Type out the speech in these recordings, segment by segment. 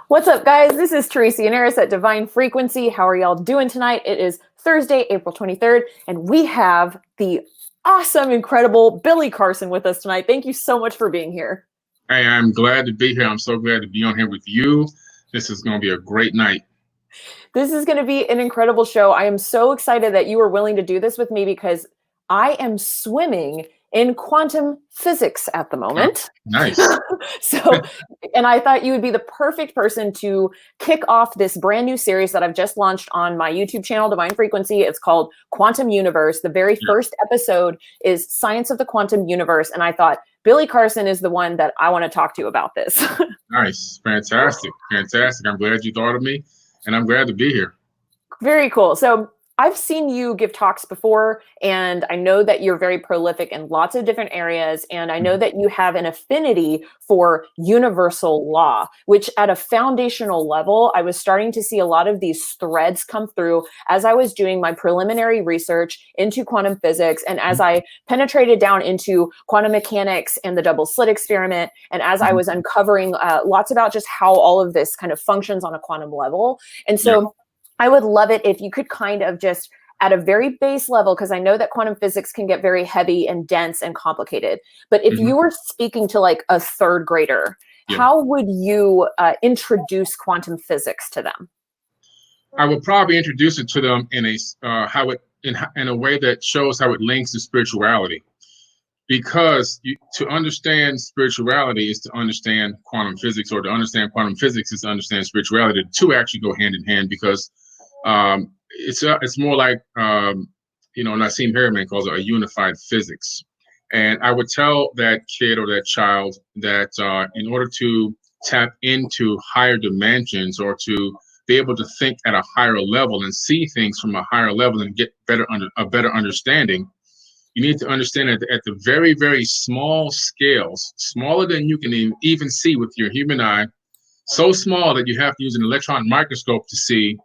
What's up, guys? This is Teresa Yanaros at Divine Frequency. How are y'all doing tonight? It is Thursday, April 23rd, and we have the awesome, incredible Billy Carson with us tonight. Thank you so much for being here. Hey, I'm glad to be here. I'm so glad to be on here with you. This is going to be a great night. This is going to be an incredible show. I am so excited that you were willing to do this with me because I am swimming in quantum physics at the moment. Oh, nice. And I thought you would be the perfect person to kick off this brand new series that I've just launched on my YouTube channel, Divine Frequency. It's called Quantum Universe. The very first episode is Science of the Quantum Universe. And I thought Billy Carson is the one that I want to talk to about this. Nice. Fantastic. Fantastic. I'm glad you thought of me, and I'm glad to be here. Very cool. So I've seen you give talks before, and I know that you're very prolific in lots of different areas, and I know that you have an affinity for universal law, which at a foundational level, I was starting to see a lot of these threads come through as I was doing my preliminary research into quantum physics, and as I penetrated down into quantum mechanics and the double slit experiment, and as I was uncovering lots about just how all of this kind of functions on a quantum level. And so I would love it if you could kind of just at a very base level, because I know that quantum physics can get very heavy and dense and complicated. But if you were speaking to like a third grader, how would you introduce quantum physics to them? I would probably introduce it to them in a in a way that shows how it links to spirituality. Because to understand spirituality is to understand quantum physics, or to understand quantum physics is to understand spirituality. The two actually go hand in hand, because it's more like Nassim Harriman calls it a unified physics. And I would tell that kid or that child that in order to tap into higher dimensions, or to be able to think at a higher level and see things from a higher level and get a better understanding, you need to understand that at the very, very small scales, smaller than you can even see with your human eye, so small that you have to use an electron microscope to see,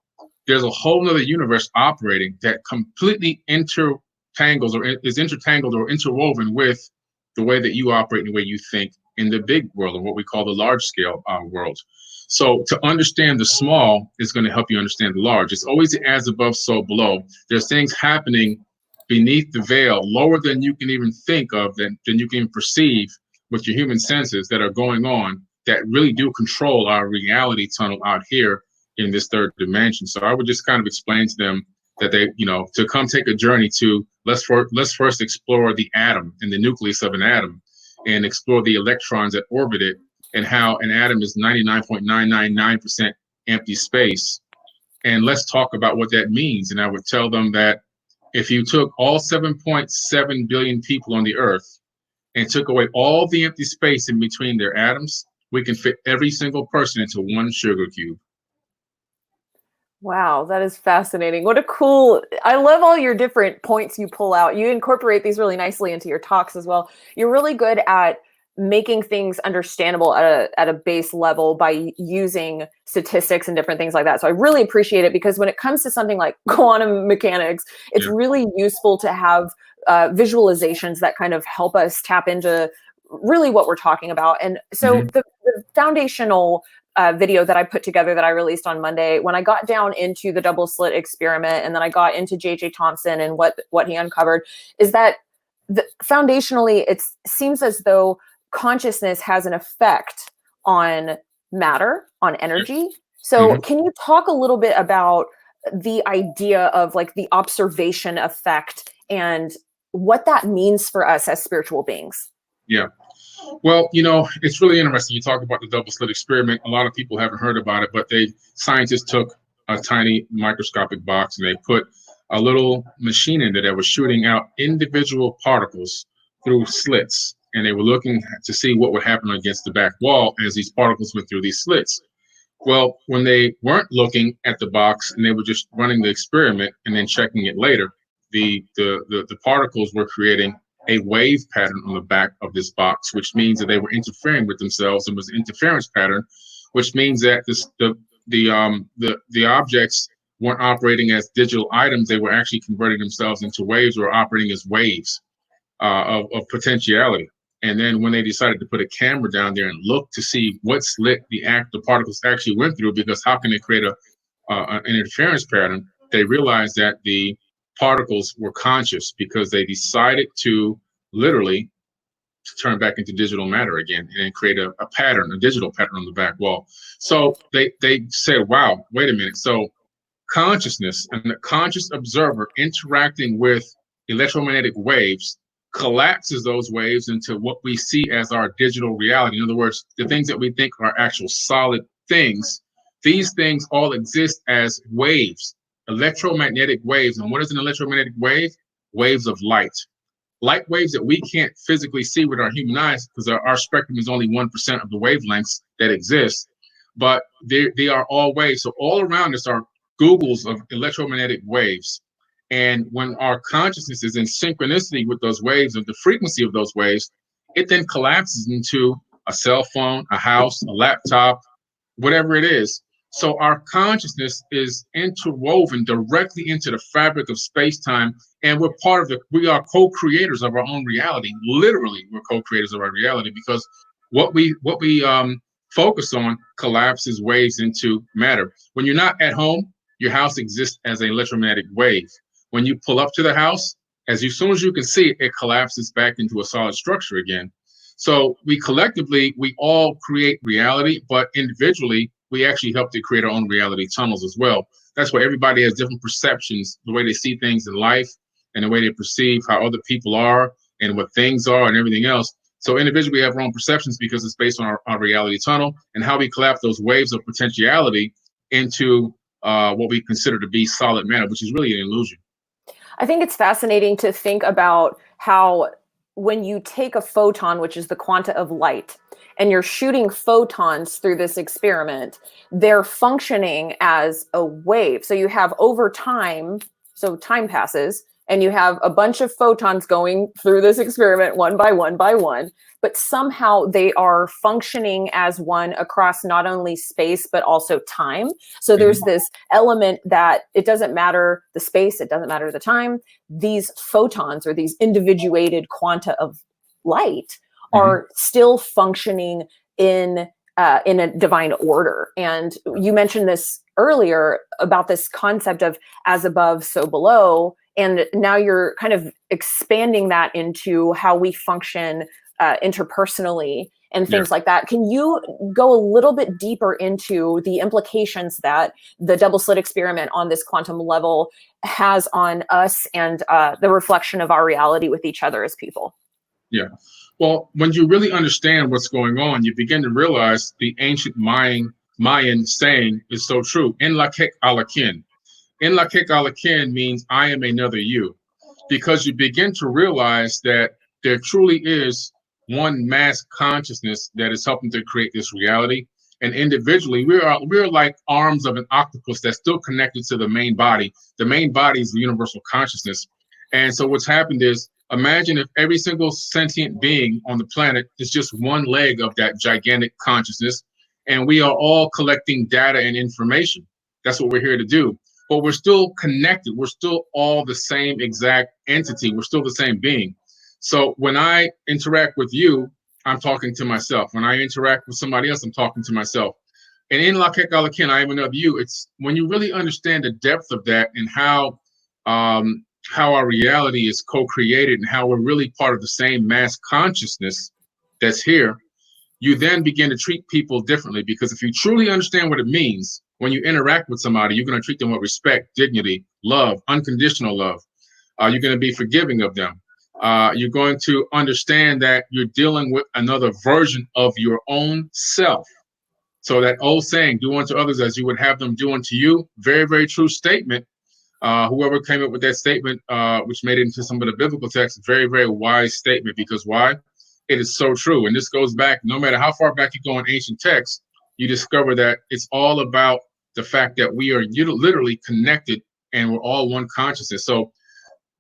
there's a whole nother universe operating that completely intertangles, or is intertangled or interwoven with the way that you operate and the way you think in the big world, or what we call the large scale world. So to understand the small is going to help you understand the large. It's always as above, so below. There's things happening beneath the veil, lower than you can even think of, than you can perceive with your human senses, that are going on, that really do control our reality tunnel out here in this third dimension. So I would just kind of explain to them that they, to come take a journey to, let's first explore the atom and the nucleus of an atom, and explore the electrons that orbit it, and how an atom is 99.999% empty space. And let's talk about what that means. And I would tell them that if you took all 7.7 billion people on the earth and took away all the empty space in between their atoms, we can fit every single person into one sugar cube. Wow, that is fascinating. What a cool, I love all your different points you pull out. You incorporate these really nicely into your talks as well. You're really good at making things understandable at a base level by using statistics and different things like that. So I really appreciate it, because when it comes to something like quantum mechanics, it's really useful to have visualizations that kind of help us tap into really what we're talking about. And so the foundational video that I put together that I released on Monday, when I got down into the double slit experiment, and then I got into J.J. Thomson and what he uncovered, is that foundationally, it seems as though consciousness has an effect on matter, on energy. So can you talk a little bit about the idea of like the observation effect and what that means for us as spiritual beings? Yeah. Well, it's really interesting. You talk about the double slit experiment. A lot of people haven't heard about it, but scientists took a tiny microscopic box and they put a little machine in there that was shooting out individual particles through slits. And they were looking to see what would happen against the back wall as these particles went through these slits. Well, when they weren't looking at the box and they were just running the experiment and then checking it later, the particles were creating a wave pattern on the back of this box, which means that they were interfering with themselves. It was an interference pattern, which means that the objects weren't operating as digital items. They were actually converting themselves into waves, or operating as waves of potentiality. And then when they decided to put a camera down there and look to see what slit the particles actually went through, because how can they create an interference pattern? They realized that the particles were conscious because they decided to literally turn back into digital matter again and create a pattern, a digital pattern on the back wall. So they said, wow, wait a minute. So consciousness and the conscious observer interacting with electromagnetic waves collapses those waves into what we see as our digital reality. In other words, the things that we think are actual solid things, these things all exist as waves, electromagnetic waves. And what is an electromagnetic wave? Waves of light. Light waves that we can't physically see with our human eyes, because our spectrum is only 1% of the wavelengths that exist, but they are all waves. So all around us are Googles of electromagnetic waves. And when our consciousness is in synchronicity with those waves, of the frequency of those waves, it then collapses into a cell phone, a house, a laptop, whatever it is. So our consciousness is interwoven directly into the fabric of space-time, and we are co-creators of our own reality. Literally, we're co-creators of our reality, because what we focus on collapses waves into matter. When you're not at home, your house exists as an electromagnetic wave. When you pull up to the house, as soon as you can see it, it collapses back into a solid structure again. So we collectively, we all create reality, but individually, we actually help to create our own reality tunnels as well. That's why everybody has different perceptions, the way they see things in life and the way they perceive how other people are and what things are and everything else. So individually, we have our own perceptions because it's based on our reality tunnel and how we collapse those waves of potentiality into what we consider to be solid matter, which is really an illusion. I think it's fascinating to think about how when you take a photon, which is the quanta of light, and you're shooting photons through this experiment, they're functioning as a wave. So you have over time, so time passes, and you have a bunch of photons going through this experiment one by one by one, but somehow they are functioning as one across not only space, but also time. So there's this element that it doesn't matter the space, it doesn't matter the time. These photons, or these individuated quanta of light, are still functioning in a divine order. And you mentioned this earlier about this concept of as above, so below. And now you're kind of expanding that into how we function interpersonally and things like that. Can you go a little bit deeper into the implications that the double slit experiment on this quantum level has on us and the reflection of our reality with each other as people? Yeah. Well, when you really understand what's going on, you begin to realize the ancient Mayan saying is so true. En lakek alakin. En lakek alakin means I am another you, because you begin to realize that there truly is one mass consciousness that is helping to create this reality. And individually, we're like arms of an octopus that's still connected to the main body. The main body is the universal consciousness. And so what's happened is, imagine if every single sentient being on the planet is just one leg of that gigantic consciousness, and we are all collecting data and information. That's what we're here to do. But we're still connected. We're still all the same exact entity. We're still the same being. So when I interact with you, I'm talking to myself. When I interact with somebody else, I'm talking to myself. And in Lakek Alakin, I am another you. It's when you really understand the depth of that and how our reality is co-created and how we're really part of the same mass consciousness that's here, you then begin to treat people differently. Because if you truly understand what it means, when you interact with somebody, you're going to treat them with respect, dignity, love, unconditional love. You're going to be forgiving of them. You're going to understand that you're dealing with another version of your own self. So that old saying, do unto others as you would have them do unto you, very, very true statement. Whoever came up with that statement, which made it into some of the biblical texts, very, very wise statement. Because why? It is so true. And this goes back, no matter how far back you go in ancient texts, you discover that it's all about the fact that we are literally connected and we're all one consciousness. So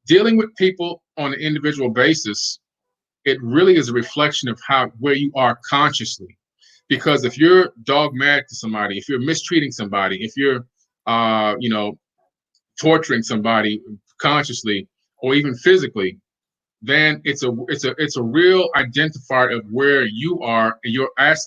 dealing with people on an individual basis, it really is a reflection of where you are consciously. Because if you're dogmatic to somebody, if you're mistreating somebody, if you're, torturing somebody consciously or even physically, then it's a real identifier of where you are and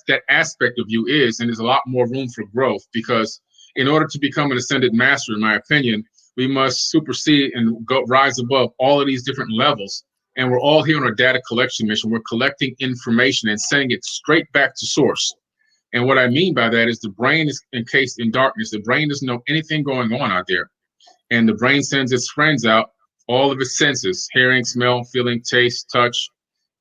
that aspect of you is, and there's a lot more room for growth, because in order to become an ascended master, in my opinion, we must supersede and rise above all of these different levels. And we're all here on a data collection mission. We're collecting information and sending it straight back to source. And what I mean by that is the brain is encased in darkness. The brain doesn't know anything going on out there. And the brain sends its friends out, all of its senses: hearing, smell, feeling, taste, touch.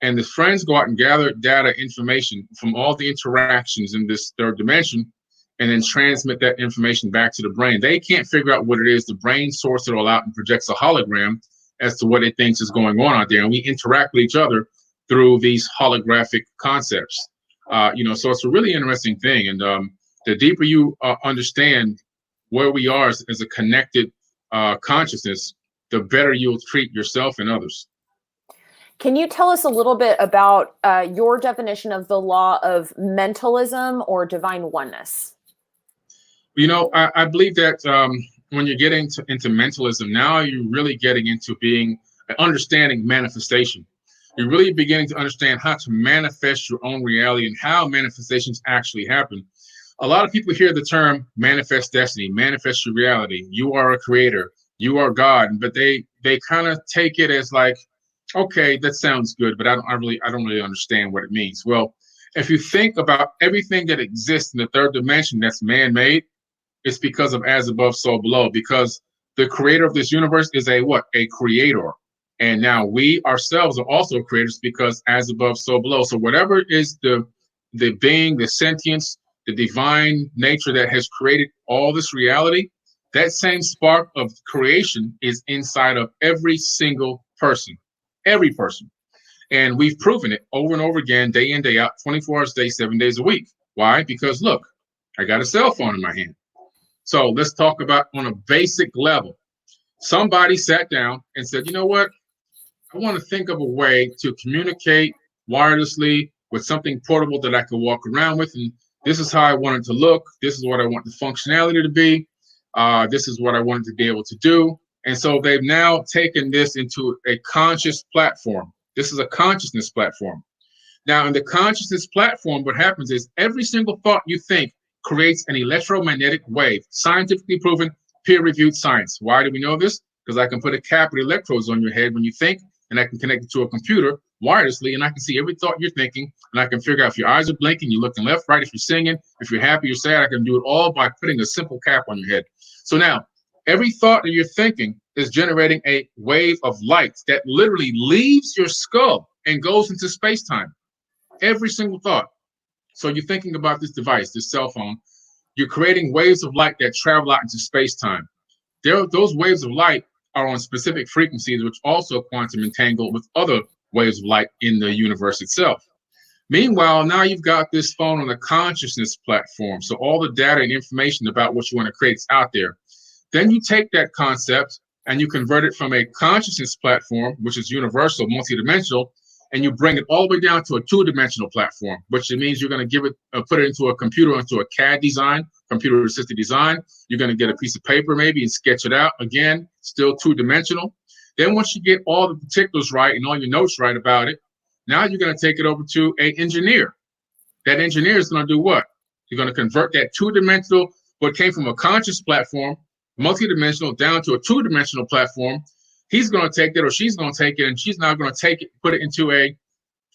And the friends go out and gather data, information from all the interactions in this third dimension, and then transmit that information back to the brain. They can't figure out what it is. The brain sorts it all out and projects a hologram as to what it thinks is going on out there. And we interact with each other through these holographic concepts. So it's a really interesting thing. And the deeper you understand where we are as a connected consciousness, the better you'll treat yourself and others. Can you tell us a little bit about your definition of the law of mentalism or divine oneness? I believe that when you're getting into mentalism, now you're really getting into understanding manifestation. You're really beginning to understand how to manifest your own reality and how manifestations actually happen. A lot of people hear the term manifest destiny, manifest your reality. You are a creator, you are God, but they kind of take it as like, okay, that sounds good, but I don't really understand what it means. Well, if you think about everything that exists in the third dimension that's man-made, it's because of as above, so below, because the creator of this universe is a creator. And now we ourselves are also creators, because as above, so below. So whatever is the being, the sentience, the divine nature that has created all this reality, that same spark of creation is inside of every single person, every person. And we've proven it over and over again, day in, day out, 24 hours a day, 7 days a week. Why? Because look, I got a cell phone in my hand. So let's talk about on a basic level. Somebody sat down and said, you know what? I want to think of a way to communicate wirelessly with something portable that I could walk around with. And this is how I want it to look. This is what I want the functionality to be. This is what I wanted to be able to do. And so they've now taken this into a conscious platform. This is a consciousness platform. Now, in the consciousness platform, what happens is every single thought you think creates an electromagnetic wave, scientifically proven, peer-reviewed science. Why do we know this? Because I can put a cap of electrodes on your head when you think, and I can connect it to a computer wirelessly, and I can see every thought you're thinking, and I can figure out if your eyes are blinking, you're looking left, right, if you're singing, if you're happy, you're sad. I can do it all by putting a simple cap on your head. So now, every thought that you're thinking is generating a wave of light that literally leaves your skull and goes into space-time. Every single thought. So you're thinking about this device, this cell phone, you're creating waves of light that travel out into space-time. Those waves of light are on specific frequencies, which also quantum entangle with other waves of light in the universe itself. Meanwhile, now you've got this phone on a consciousness platform. So all the data and information about what you want to create is out there. Then you take that concept and you convert it from a consciousness platform, which is universal, multidimensional, and you bring it all the way down to a two-dimensional platform, which means you're going to give it, put it into a computer, into a CAD design, computer-assisted design. You're going to get a piece of paper maybe and sketch it out. Again, still two-dimensional. Then once you get all the particulars right and all your notes right about it, now you're going to take it over to an engineer. That engineer is going to do what? You're going to convert that two-dimensional, what came from a conscious platform, multi-dimensional, down to a two-dimensional platform. He's going to take that, or she's going to take it, and she's now going to take it, put it into a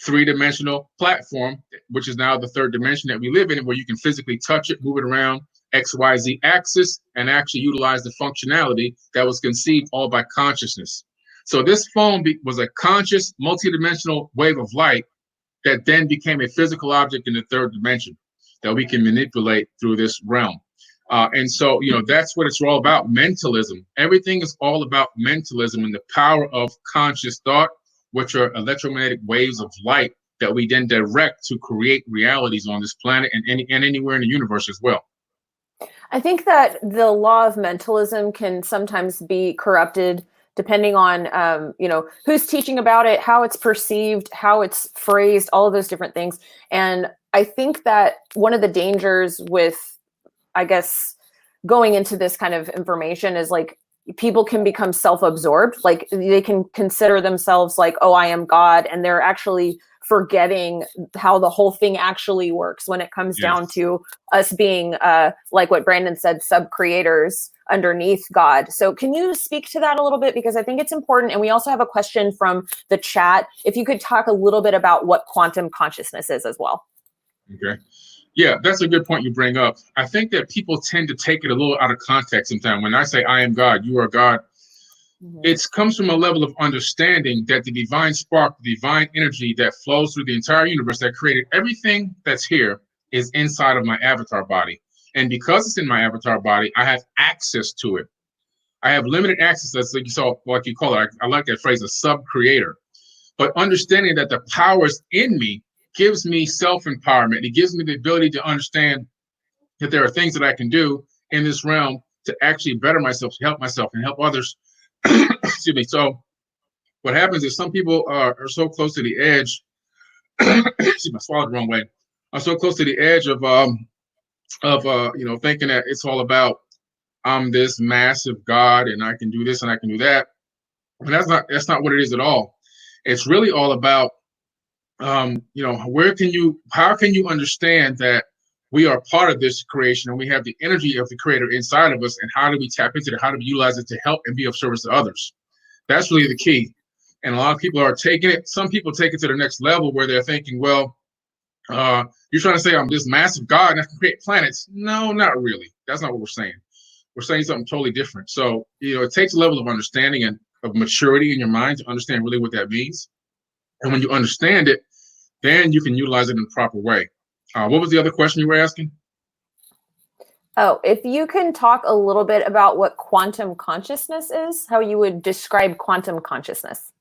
three-dimensional platform, which is now the third dimension that we live in, where you can physically touch it, move it around X, Y, Z axis, and actually utilize the functionality that was conceived all by consciousness. So this phone was a conscious, multi-dimensional wave of light that then became a physical object in the third dimension that we can manipulate through this realm. And so, that's what it's all about, mentalism. Everything is all about mentalism and the power of conscious thought, which are electromagnetic waves of light that we then direct to create realities on this planet and anywhere in the universe as well. I think that the law of mentalism can sometimes be corrupted depending on, who's teaching about it, how it's perceived, how it's phrased, all of those different things. And I think that one of the dangers with, I guess, going into this kind of information is like people can become self-absorbed. Like they can consider themselves like, oh, I am God. And they're actually forgetting how the whole thing actually works when it comes down to us being, like what Brandon said, sub-creators underneath God. So can you speak to that a little bit? Because I think it's important. And we also have a question from the chat. If you could talk a little bit about what quantum consciousness is as well. Okay. Yeah, that's a good point you bring up. I think that people tend to take it a little out of context sometimes. When I say I am God, you are God, it comes from a level of understanding that the divine spark, the divine energy that flows through the entire universe that created everything that's here is inside of my avatar body. And because it's in my avatar body, I have access to it. I have limited access. That's like you saw, like you call it. I like that phrase, a sub-creator. But understanding that the powers in me gives me self-empowerment. It gives me the ability to understand that there are things that I can do in this realm to actually better myself, to help myself and help others. Excuse me. So what happens is some people are so close to the edge. Excuse me, I swallowed the wrong way. Are so close to the edge of thinking that it's all about I'm this massive God and I can do this and I can do that. And that's not what it is at all. It's really all about how can you understand that we are part of this creation and we have the energy of the creator inside of us, and how do we tap into it? How do we utilize it to help and be of service to others? That's really the key. And a lot of people are taking it. Some people take it to the next level where they're thinking, well, you're trying to say I'm this massive God and I can create planets. No, not really. That's not what we're saying. We're saying something totally different. So, it takes a level of understanding and of maturity in your mind to understand really what that means. And when you understand it, then you can utilize it in the proper way. What was the other question you were asking? Oh, if you can talk a little bit about what quantum consciousness is, how you would describe quantum consciousness.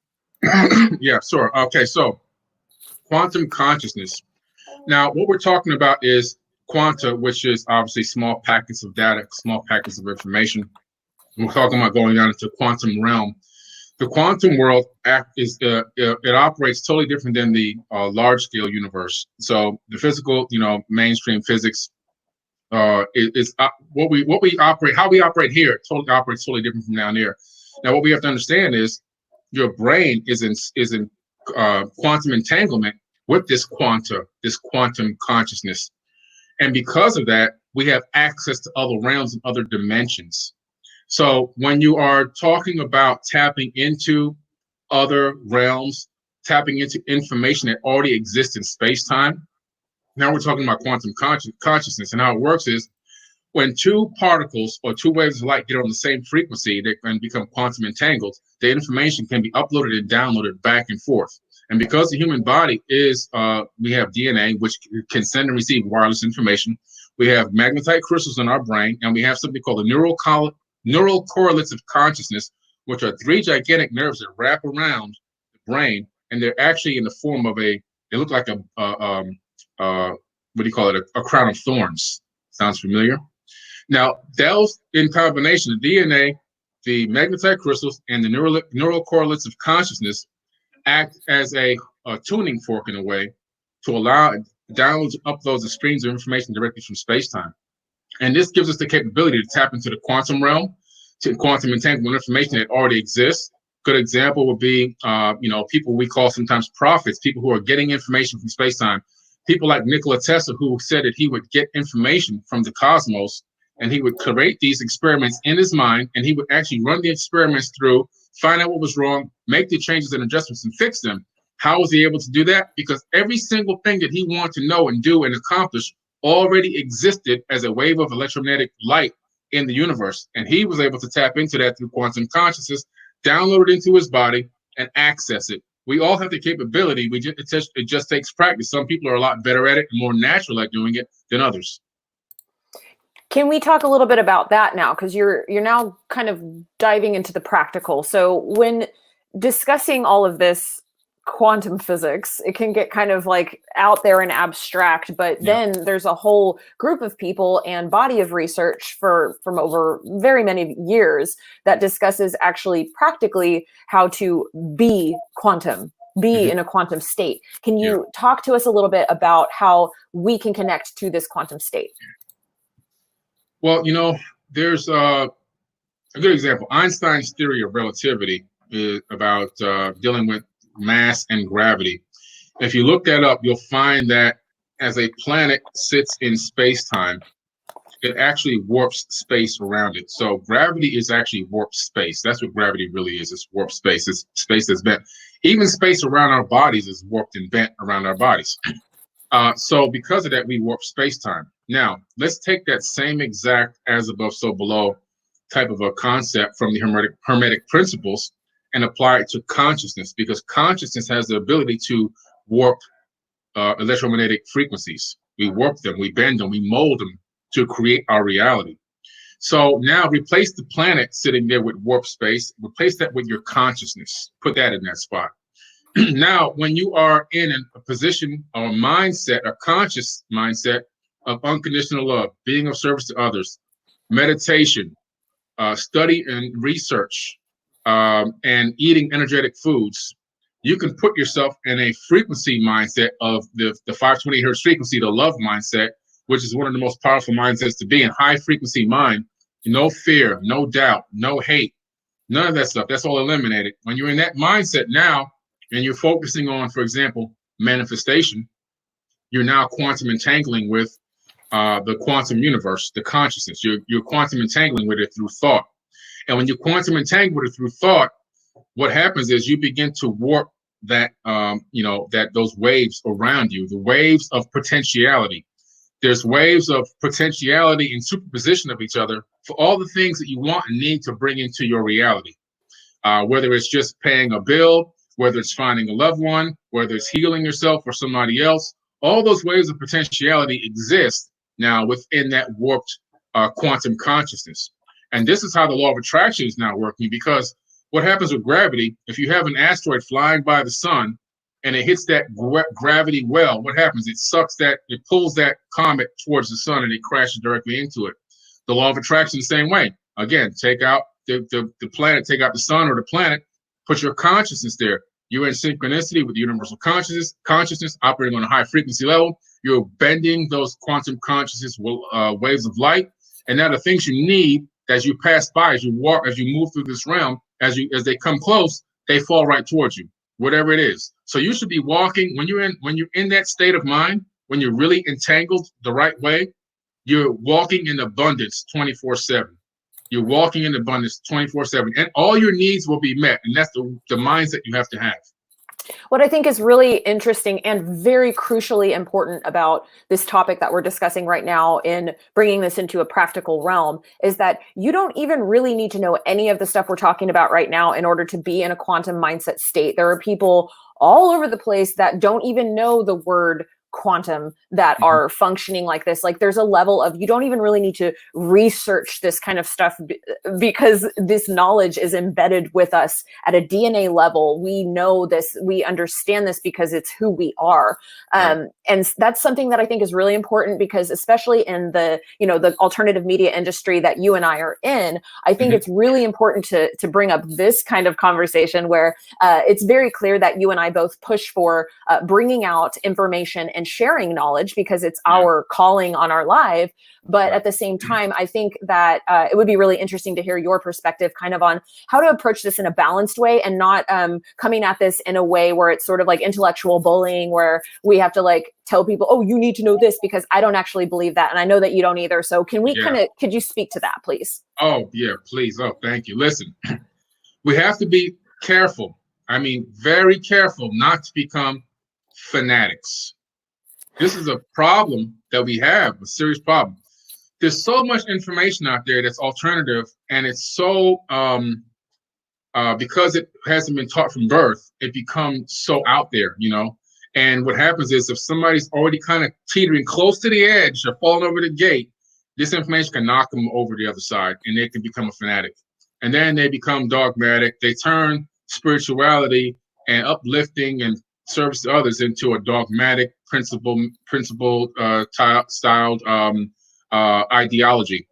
Yeah, sure. Okay, so quantum consciousness. Now, what we're talking about is quanta, which is obviously small packets of data, small packets of information. We're talking about going down into quantum realm. The quantum world it operates totally different than the large scale universe. So the physical, mainstream physics is what we operate, how we operate here operates totally different from down there. Now, what we have to understand is your brain is in quantum entanglement with this quantum consciousness, and because of that, we have access to other realms and other dimensions. So when you are talking about tapping into other realms, tapping into information that already exists in space-time, now we're talking about quantum consciousness. And how it works is when two particles or two waves of light get on the same frequency, they can become quantum entangled. The information can be uploaded and downloaded back and forth. And because the human body is, we have DNA, which can send and receive wireless information. We have magnetite crystals in our brain, and we have something called the neural correlates of consciousness, which are three gigantic nerves that wrap around the brain, and they're actually in the form of they look like a crown of thorns. Sounds familiar? Now, those in combination, the DNA, the magnetite crystals, and the neural correlates of consciousness act as a tuning fork in a way to allow downloads, uploads, and streams of information directly from space-time. And this gives us the capability to tap into the quantum realm, to quantum entanglement information that already exists. Good example would be, people we call sometimes prophets, people who are getting information from space-time. People like Nikola Tesla, who said that he would get information from the cosmos, and he would create these experiments in his mind, and he would actually run the experiments through, find out what was wrong, make the changes and adjustments and fix them. How was he able to do that? Because every single thing that he wanted to know and do and accomplish already existed as a wave of electromagnetic light in the universe. And he was able to tap into that through quantum consciousness, download it into his body, and access it. We all have the capability. It just takes practice. Some people are a lot better at it and more natural at doing it than others. Can we talk a little bit about that now? Because you're now kind of diving into the practical. So when discussing all of this quantum physics, it can get kind of like out there and abstract, but then there's a whole group of people and body of research from over very many years that discusses actually practically how to be quantum, in a quantum state. Can you talk to us a little bit about how we can connect to this quantum state? Well, there's A good example, Einstein's theory of relativity is about dealing with mass and gravity. If you look that up, you'll find that as a planet sits in space-time, it actually warps space around it. So gravity is actually warped space. That's what gravity really is. It's warped space. It's space that's bent. Even space around our bodies is warped and bent around our bodies. So because of that, we warp space-time. Now, let's take that same exact as above, so below type of a concept from the Hermetic principles and apply it to consciousness, because consciousness has the ability to warp electromagnetic frequencies. We warp them, we bend them, we mold them to create our reality. So now replace the planet sitting there with warp space, replace that with your consciousness, put that in that spot. Now, when you are in a position or mindset, a conscious mindset of unconditional love, being of service to others, meditation, study and research, and eating energetic foods, you can put yourself in a frequency mindset of the 520 hertz frequency, the love mindset, which is one of the most powerful mindsets to be in. High frequency mind, no fear, no doubt, no hate, none of that stuff. That's all eliminated. When you're in that mindset now, and you're focusing on, for example, manifestation, you're now quantum entangling with the quantum universe, the consciousness. You're quantum entangling with it through thought. And when you quantum entangle with it through thought, what happens is you begin to warp that, those waves around you, the waves of potentiality. There's waves of potentiality in superposition of each other for all the things that you want and need to bring into your reality. Whether it's just paying a bill, whether it's finding a loved one, whether it's healing yourself or somebody else, all those waves of potentiality exist now within that warped quantum consciousness. And this is how the law of attraction is now working, because what happens with gravity, if you have an asteroid flying by the sun and it hits that gravity well, what happens? It pulls that comet towards the sun and it crashes directly into it. The law of attraction the same way. Again, take out the planet, take out the sun or the planet, put your consciousness there. You're in synchronicity with the universal consciousness operating on a high frequency level. You're bending those quantum consciousness waves of light. And now the things you need as you pass by, as you walk, as you move through this realm, as they come close, they fall right towards you, whatever it is. So you should be walking when you're in that state of mind, when you're really entangled the right way, you're walking in abundance 24/7. You're walking in abundance 24/7, and all your needs will be met. And that's the mindset you have to have. What I think is really interesting and very crucially important about this topic that we're discussing right now in bringing this into a practical realm is that you don't even really need to know any of the stuff we're talking about right now in order to be in a quantum mindset state. There are people all over the place that don't even know the word quantum that are functioning like this. Like there's a level of, you don't even really need to research this kind of stuff because this knowledge is embedded with us at a DNA level. We know this, we understand this because it's who we are. And that's something that I think is really important, because especially in the alternative media industry that you and I are in, I think it's really important to bring up this kind of conversation where it's very clear that you and I both push for bringing out information and sharing knowledge because it's our calling on our life. But at the same time, I think that it would be really interesting to hear your perspective kind of on how to approach this in a balanced way and not coming at this in a way where it's sort of like intellectual bullying, where we have to like tell people, oh, you need to know this, because I don't actually believe that. And I know that you don't either. So can we could you speak to that, please? Oh, yeah, please. Oh, thank you. Listen, we have to be careful. I mean, very careful not to become fanatics. This is a problem that we have, a serious problem. There's so much information out there that's alternative, and it's so, because it hasn't been taught from birth, it becomes so out there, And what happens is if somebody's already kind of teetering close to the edge or falling over the gate, this information can knock them over the other side, and they can become a fanatic. And then they become dogmatic. They turn spirituality and uplifting and service to others into a dogmatic, principled styled ideology,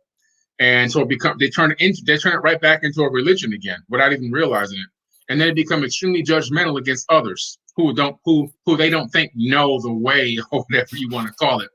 and so they turn it right back into a religion again without even realizing it, and then they become extremely judgmental against others who they don't think know the way, or whatever you want to call it.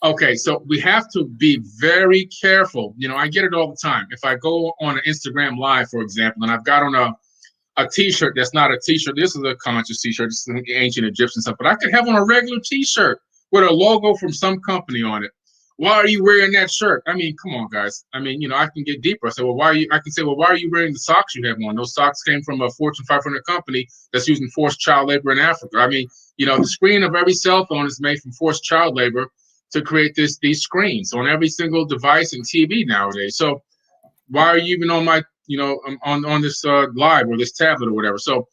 Okay, so we have to be very careful. You know, I get it all the time. If I go on an Instagram Live, for example, and I've got on a T-shirt that's not a T-shirt. This is a conscious T-shirt. This is ancient Egyptian stuff. But I could have on a regular T-shirt with a logo from some company on it. Why are you wearing that shirt? I mean, come on, guys. I mean, you know, I can get deeper. I say, well, I can say, well, why are you wearing the socks you have on? Those socks came from a Fortune 500 company that's using forced child labor in Africa. I mean, you know, the screen of every cell phone is made from forced child labor to create these screens on every single device and TV nowadays. So why are you even on my, you know, on this live or this tablet or whatever? So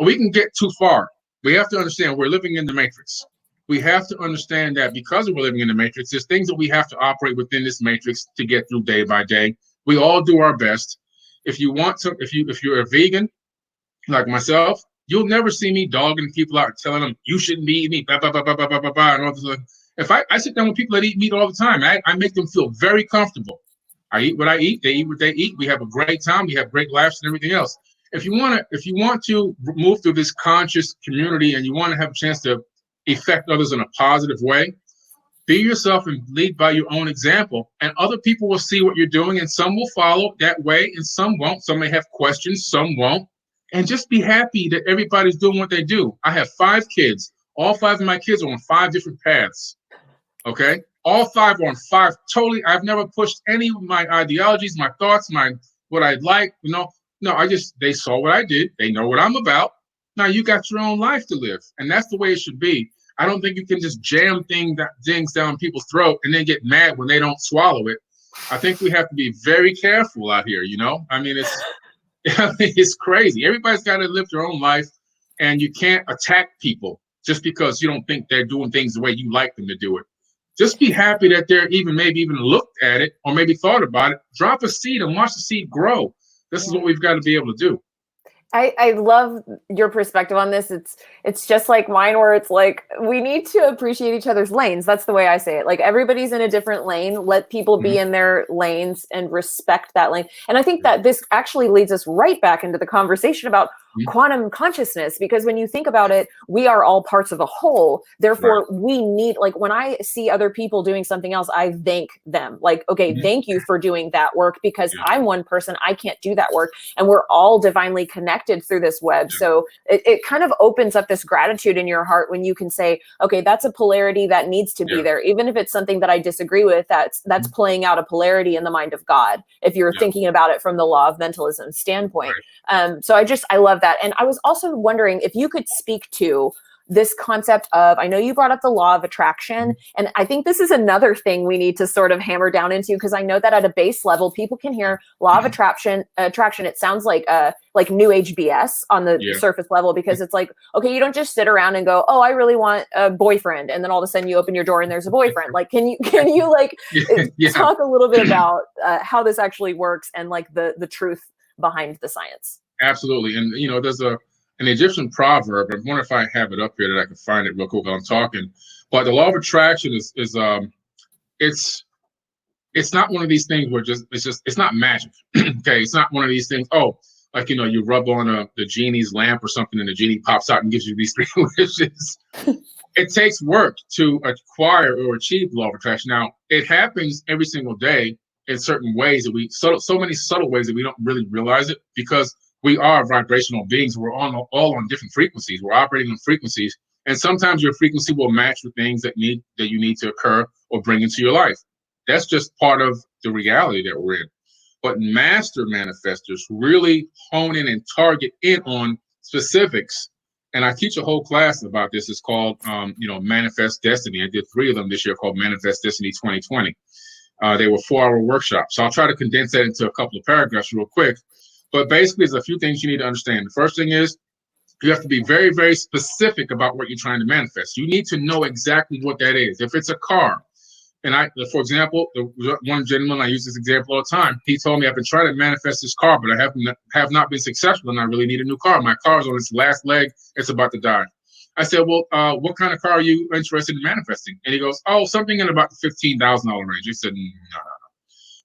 we can get too far. We have to understand we're living in the matrix. We have to understand that because we're living in the matrix, there's things that we have to operate within this matrix to get through day by day. We all do our best. If you want to, if you're a vegan like myself, you'll never see me dogging people out, telling them you shouldn't be eating meat, blah, blah, blah, blah, blah, blah, blah, and all this. If I sit down with people that eat meat all the time, I make them feel very comfortable. I eat what I eat. They eat what they eat. We have a great time. We have great laughs and everything else. If you want to move through this conscious community and you want to have a chance to affect others in a positive way, be yourself and lead by your own example. And other people will see what you're doing, and some will follow that way, and some won't. Some may have questions, some won't. And just be happy that everybody's doing what they do. I have 5 kids. All 5 of my kids are on 5 different paths. Okay, all 5 are on 5 totally. I've never pushed any of my ideologies, my thoughts, what I'd like. No, they saw what I did. They know what I'm about. Now you got your own life to live, and that's the way it should be. I don't think you can just jam things down people's throat and then get mad when they don't swallow it. I think we have to be very careful out here. You know, I mean, it's crazy. Everybody's got to live their own life, and you can't attack people just because you don't think they're doing things the way you like them to do it. Just be happy that they're maybe even looked at it or maybe thought about it. Drop a seed and watch the seed grow. This is what we've got to be able to do. I love your perspective on this. It's just like mine, where it's like we need to appreciate each other's lanes. That's the way I say it. Like everybody's in a different lane. Let people be in their lanes and respect that lane. And I think that this actually leads us right back into the conversation about quantum consciousness, because when you think about it, we are all parts of a whole. Therefore, we need, like when I see other people doing something else, I thank them. Like, okay, thank you for doing that work, because I'm one person, I can't do that work. And we're all divinely connected through this web. So it kind of opens up this gratitude in your heart when you can say, okay, that's a polarity that needs to be there. Even if it's something that I disagree with, that's playing out a polarity in the mind of God, if you're thinking about it from the law of mentalism standpoint. So I love that. And I was also wondering if you could speak to this concept of, I know you brought up the law of attraction, and I think this is another thing we need to sort of hammer down into, because I know that at a base level, people can hear law of attraction. It sounds like new age BS on the surface level, because it's like, okay, you don't just sit around and go, oh, I really want a boyfriend, and then all of a sudden you open your door and there's a boyfriend. Like, can you like talk a little bit about how this actually works and like the truth behind the science? Absolutely. And you know, there's an Egyptian proverb. I wonder if I have it up here that I can find it real quick while I'm talking. But the law of attraction is it's not one of these things where it's not magic. Okay, it's not one of these things. Oh, like, you know, you rub on the genie's lamp or something, and the genie pops out and gives you these 3 wishes. It takes work to acquire or achieve the law of attraction. Now, it happens every single day in certain ways that so many subtle ways that we don't really realize it, because we are vibrational beings. We're all on different frequencies. We're operating on frequencies. And sometimes your frequency will match with things that you need to occur or bring into your life. That's just part of the reality that we're in. But master manifestors really hone in and target in on specifics. And I teach a whole class about this. It's called, Manifest Destiny. I did 3 of them this year called Manifest Destiny 2020. They were 4-hour workshops. So I'll try to condense that into a couple of paragraphs real quick. But basically, there's a few things you need to understand. The first thing is you have to be very, very specific about what you're trying to manifest. You need to know exactly what that is. If it's a car, and for example, the one gentleman, I use this example all the time. He told me, I've been trying to manifest this car, but I have not been successful, and I really need a new car. My car is on its last leg. It's about to die. I said, well, what kind of car are you interested in manifesting? And he goes, oh, something in about the $15,000 range. I said, no.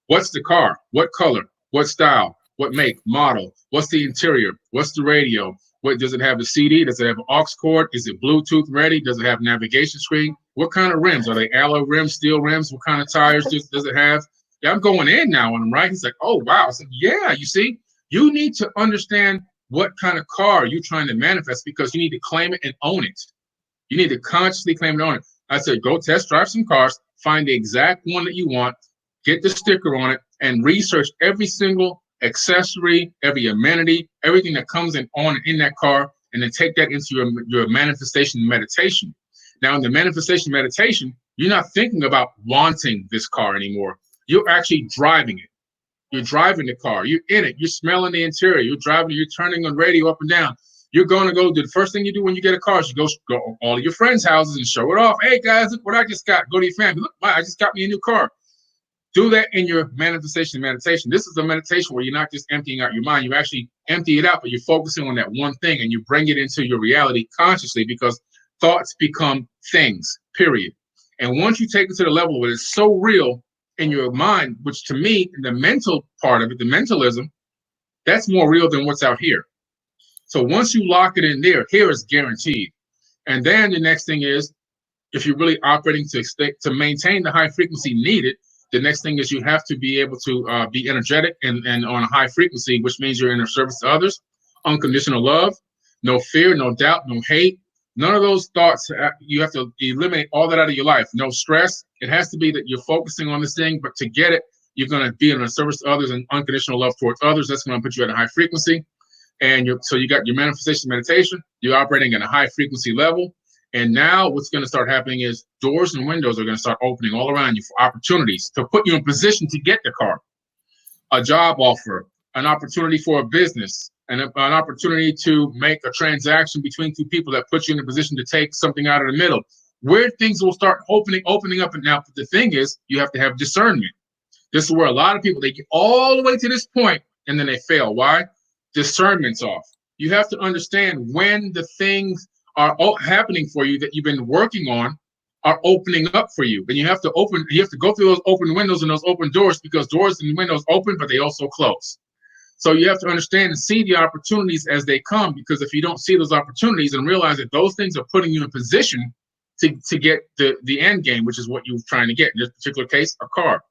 What's the car? What color? What style? What make, model? What's the interior? What's the radio? What does it have? A CD? Does it have an aux cord? Is it Bluetooth ready? Does it have navigation screen? What kind of rims? Are they alloy rims, steel rims? What kind of tires does it have? Yeah, I'm going in now on them, right? He's like, oh, wow. I said, yeah, you see, you need to understand what kind of car you're trying to manifest, because you need to claim it and own it. You need to consciously claim and own it. I said, go test drive some cars, find the exact one that you want, get the sticker on it, and research every single accessory, every amenity, everything that comes in that car, and then take that into your manifestation meditation. Now, in the manifestation meditation, you're not thinking about wanting this car anymore. You're actually driving it. You're driving the car. You're in it. You're smelling the interior. You're driving. You're turning on radio up and down. You're going to go do the first thing you do when you get a car is you go all of your friends' houses and show it off. Hey, guys, look what I just got. Go to your family. Look, I just got me a new car. Do that in your manifestation meditation. This is a meditation where you're not just emptying out your mind. You actually empty it out, but you're focusing on that one thing, and you bring it into your reality consciously, because thoughts become things, period. And once you take it to the level where it's so real in your mind, which to me, the mental part of it, the mentalism, that's more real than what's out here. So once you lock it in there, here is guaranteed. And then the next thing is, if you're really operating to maintain the high frequency needed, the next thing is you have to be able to be energetic and on a high frequency, which means you're in service to others, unconditional love, no fear, no doubt, no hate. None of those thoughts, you have to eliminate all that out of your life. No stress. It has to be that you're focusing on this thing, but to get it, you're going to be in a service to others and unconditional love towards others. That's going to put you at a high frequency. And so you got your manifestation meditation, you're operating at a high frequency level. And now what's going to start happening is doors and windows are going to start opening all around you for opportunities to put you in position to get the car, a job offer, an opportunity for a business, and an opportunity to make a transaction between two people that puts you in a position to take something out of the middle. Where things will start opening up. And now the thing is, you have to have discernment. This is where a lot of people, they get all the way to this point and then they fail. Why? Discernment's off. You have to understand when the things are happening for you that you've been working on are opening up for you. And you have to go through those open windows and those open doors, because doors and windows open, but they also close. So you have to understand and see the opportunities as they come, because if you don't see those opportunities and realize that those things are putting you in position to get the end game, which is what you're trying to get, in this particular case, a car.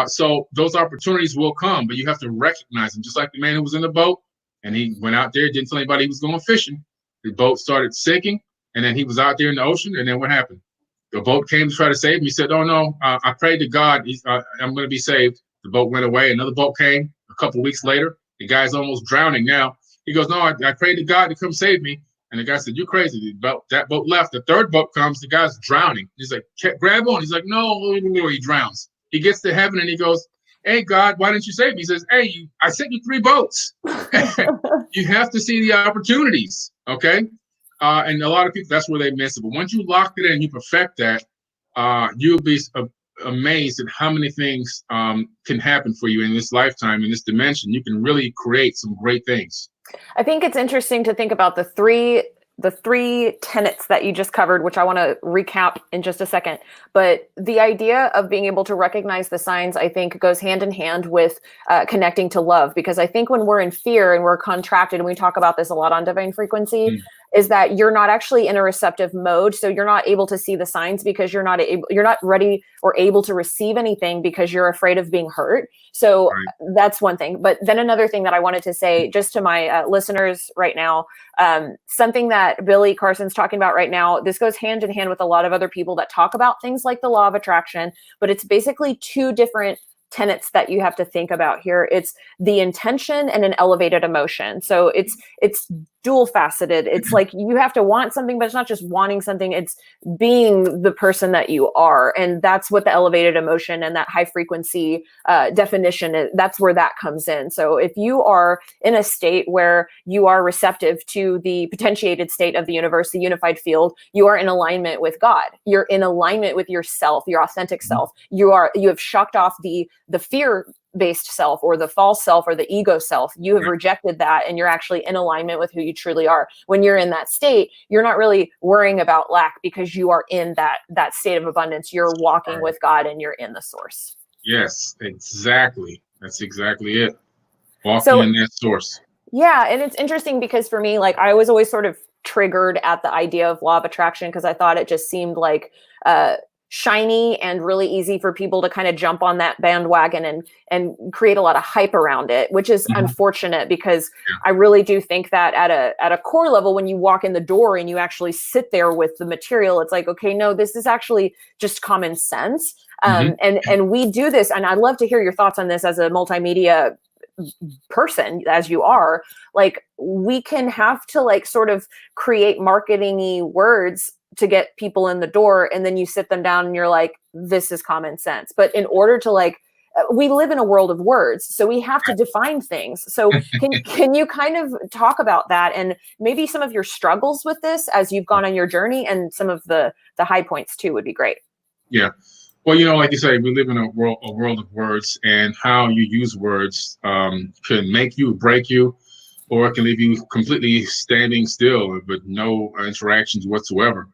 So those opportunities will come, but you have to recognize them. Just like the man who was in the boat and he went out there, didn't tell anybody he was going fishing. The boat started sinking, and then he was out there in the ocean, and then what happened? The boat came to try to save him. He said, oh, no, I prayed to God. I'm going to be saved. The boat went away. Another boat came a couple of weeks later. The guy's almost drowning now. He goes, no, I prayed to God to come save me. And the guy said, you're crazy. That boat left. The third boat comes. The guy's drowning. He's like, grab on. He's like, no, he drowns. He gets to heaven, and he goes, hey, God, why didn't you save me? He says, hey, I sent you 3 boats. You have to see the opportunities, okay? And a lot of people, that's where they miss it. But once you lock it in, you perfect that, you'll be amazed at how many things can happen for you in this lifetime, in this dimension. You can really create some great things. I think it's interesting to think about the three tenets that you just covered, which I want to recap in just a second. But the idea of being able to recognize the signs, I think, goes hand in hand with connecting to love. Because I think when we're in fear and we're contracted, and we talk about this a lot on Divine Frequency, is that you're not actually in a receptive mode. So you're not able to see the signs because you're not ready or able to receive anything because you're afraid of being hurt. So that's one thing. But then another thing that I wanted to say just to my listeners right now, something that Billy Carson's talking about right now, this goes hand in hand with a lot of other people that talk about things like the law of attraction, but it's basically 2 different tenets that you have to think about here. It's the intention and an elevated emotion. So it's dual faceted. It's like you have to want something, but it's not just wanting something, it's being the person that you are. And that's what the elevated emotion and that high frequency definition is. That's where that comes in. So if you are in a state where you are receptive to the potentiated state of the universe, the unified field, you are in alignment with God. You're in alignment with yourself, your authentic self. You have shocked off the fear-based self or the false self or the ego self. You have rejected that, and you're actually in alignment with who you truly are. When you're in that state, you're not really worrying about lack because you are in that state of abundance. You're walking with God and you're in the source. Yes, exactly. That's exactly it. Walking in that source. Yeah, and it's interesting because for me, like I was always sort of triggered at the idea of law of attraction because I thought it just seemed like shiny and really easy for people to kind of jump on that bandwagon and create a lot of hype around it, which is unfortunate because I really do think that at a core level, when you walk in the door and you actually sit there with the material, it's like, okay, no, this is actually just common sense. And we do this, and I'd love to hear your thoughts on this as a multimedia person, as you are. Like, we can have to like sort of create marketing-y words to get people in the door, and then you sit them down and you're like, this is common sense. But in order to like, we live in a world of words, so we have to define things. So can you kind of talk about that and maybe some of your struggles with this as you've gone on your journey, and some of the high points too would be great. Yeah. Well, like you say, we live in a world of words, and how you use words can make you, break you, or it can leave you completely standing still with no interactions whatsoever.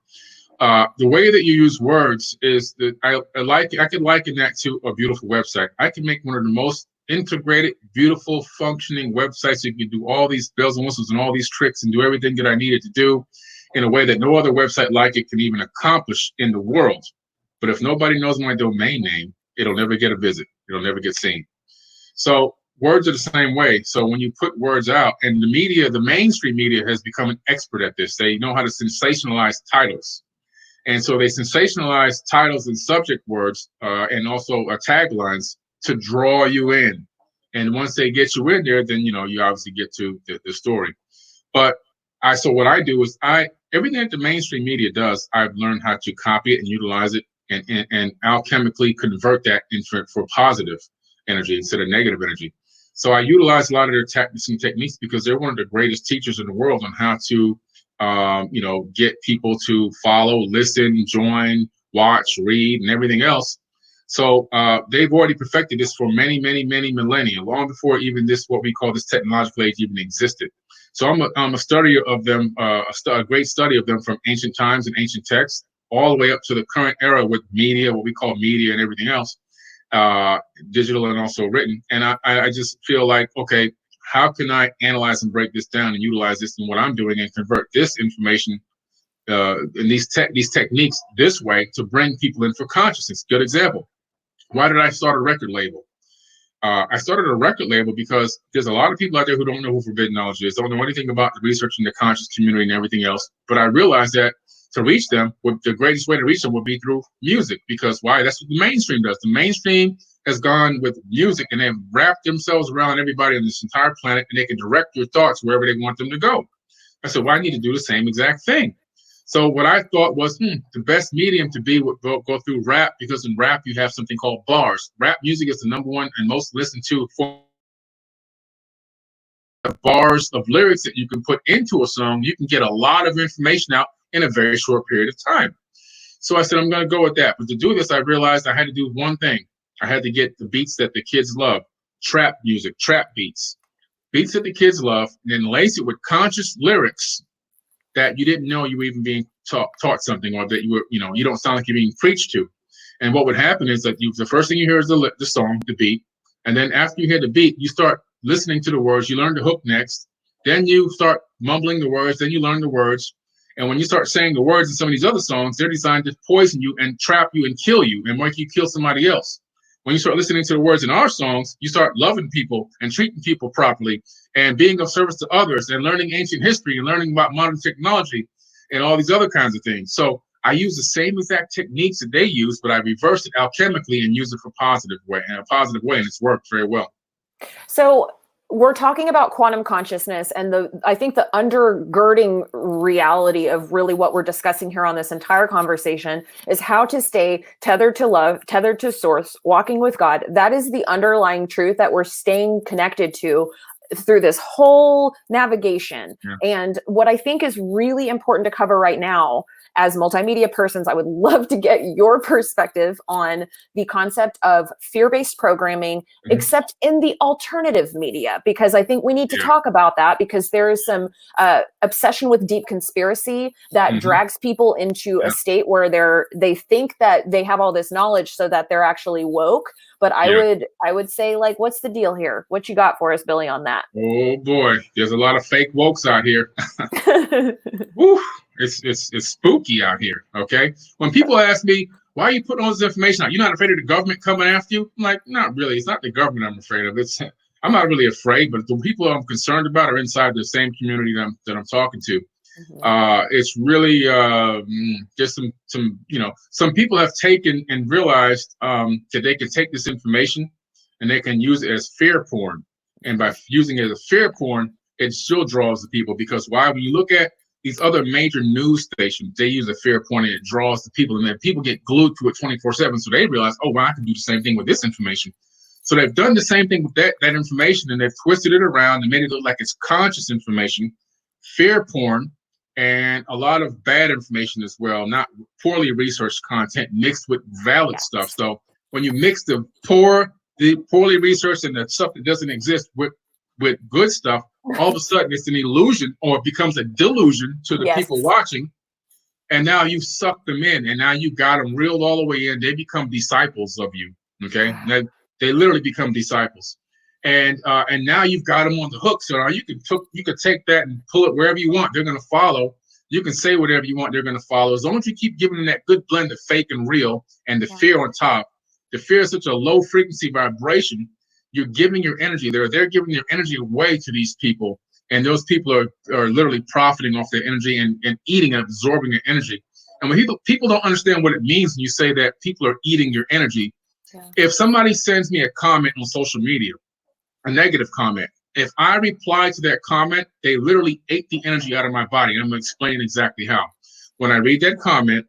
The way that you use words is that I could liken that to a beautiful website. I can make one of the most integrated, beautiful, functioning websites. You can do all these bells and whistles and all these tricks and do everything that I needed to do in a way that no other website like it can even accomplish in the world. But if nobody knows my domain name, it'll never get a visit. It'll never get seen. So words are the same way. So when you put words out, and the media, the mainstream media has become an expert at this. They know how to sensationalize titles. And so they sensationalize titles and subject words and also taglines to draw you in. And once they get you in there, then, you obviously get to the story. But so what I do is everything that the mainstream media does, I've learned how to copy it and utilize it and alchemically convert that for positive energy instead of negative energy. So I utilize a lot of their tactics and techniques because they're one of the greatest teachers in the world on how to, get people to follow, listen, join, watch, read, and everything else. So they've already perfected this for many, many, many millennia, long before even what we call this technological age even existed. So I'm a study of them, a great study of them from ancient times and ancient texts, all the way up to the current era with media, what we call media and everything else, digital and also written. And I just feel like, okay, how can I analyze and break this down and utilize this in what I'm doing and convert this information and these techniques this way to bring people in for consciousness? Good example. Why did I start a record label? I started a record label because there's a lot of people out there who don't know who forbidden knowledge is, don't know anything about the research in the conscious community and everything else. But I realized that to reach them, the greatest way to reach them would be through music. Because why? That's what the mainstream does. The mainstream has gone with music, and they've wrapped themselves around everybody on this entire planet, and they can direct your thoughts wherever they want them to go. I said, well, I need to do the same exact thing. So what I thought was, the best medium to be would go through rap, because in rap you have something called bars. Rap music is the #1 and most listened to form of bars of lyrics that you can put into a song. You can get a lot of information out in a very short period of time. So I said, I'm going to go with that. But to do this, I realized I had to do one thing. I had to get the beats that the kids love, trap music, trap beats that the kids love, and then lace it with conscious lyrics that you didn't know you were even being taught something, or that you were, you don't sound like you're being preached to. And what would happen is that the first thing you hear is the song, the beat. And then after you hear the beat, you start listening to the words. You learn the hook next. Then you start mumbling the words. Then you learn the words. And when you start saying the words in some of these other songs, they're designed to poison you and trap you and kill you and make you kill somebody else. When you start listening to the words in our songs, you start loving people and treating people properly and being of service to others and learning ancient history and learning about modern technology and all these other kinds of things. So I use the same exact techniques that they use, but I reverse it alchemically and use it for a positive way, and it's worked very well. So we're talking about quantum consciousness, and I think the undergirding reality of really what we're discussing here on this entire conversation is how to stay tethered to love, tethered to source, walking with God. That is the underlying truth that we're staying connected to through this whole navigation. Yeah. And what I think is really important to cover right now as multimedia persons, I would love to get your perspective on the concept of fear-based programming, except in the alternative media, because I think we need to talk about that, because there is some obsession with deep conspiracy that drags people into a state where they think that they have all this knowledge so that they're actually woke. But I would say, like, what's the deal here? What you got for us, Billy, on that? Oh boy, there's a lot of fake wokes out here. Woo, it's spooky out here. Okay, when people ask me, why are you putting all this information out? You're not afraid of the government coming after you? I'm like, not really. It's not the government I'm afraid of. I'm not really afraid, but the people I'm concerned about are inside the same community that I'm talking to. It's really just some people have taken and realized that they can take this information and they can use it as fear porn. And by using it as fear porn, it still draws the people, because why? When you look at these other major news stations, they use a fear porn and it draws the people, and then people get glued to it 24/7. So they realize, oh, well, I can do the same thing with this information. So they've done the same thing with that information, and they've twisted it around and made it look like it's conscious information, fear porn, and a lot of bad information as well, not poorly researched content mixed with valid stuff. So when you mix the poorly researched and the stuff that doesn't exist with good stuff, all of a sudden it's an illusion, or it becomes a delusion to the people watching. And now you suck them in, and now you got them reeled all the way in. They become disciples of you. Okay, they literally become disciples. And now you've got them on the hook. So now you could take that and pull it wherever you want. They're going to follow. You can say whatever you want. They're going to follow, as long as you keep giving them that good blend of fake and real, and the fear on top. The fear is such a low frequency vibration. You're giving your energy. They're giving their energy away to these people, and those people are literally profiting off their energy and eating and absorbing their energy. And when people don't understand what it means when you say that people are eating your energy. If somebody sends me a comment on social media, a negative comment, if I reply to that comment, they literally ate the energy out of my body. I'm going to explain exactly how. When I read that comment,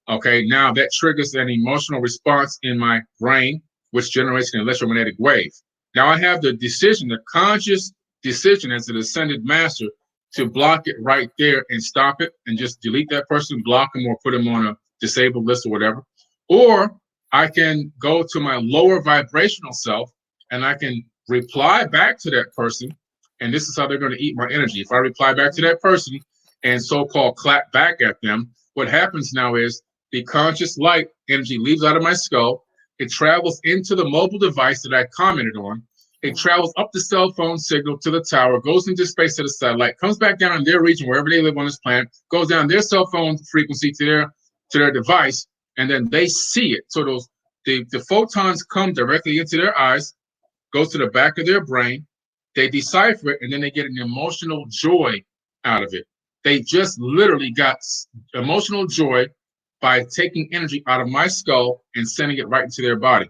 okay, now that triggers an emotional response in my brain, which generates an electromagnetic wave. Now I have the decision, the conscious decision as an ascended master, to block it right there and stop it and just delete that person, block them, or put them on a disabled list or whatever. Or I can go to my lower vibrational self and I can reply back to that person, and this is how they're going to eat my energy. If I reply back to that person and so-called clap back at them, what happens now is the conscious light energy leaves out of my skull. It travels into the mobile device that I commented on. It travels up the cell phone signal to the tower, goes into space to the satellite, comes back down in their region, wherever they live on this planet, goes down their cell phone frequency to their device, and then they see it. So the photons come directly into their eyes, goes to the back of their brain, they decipher it, and then they get an emotional joy out of it. They just literally got emotional joy by taking energy out of my skull and sending it right into their body.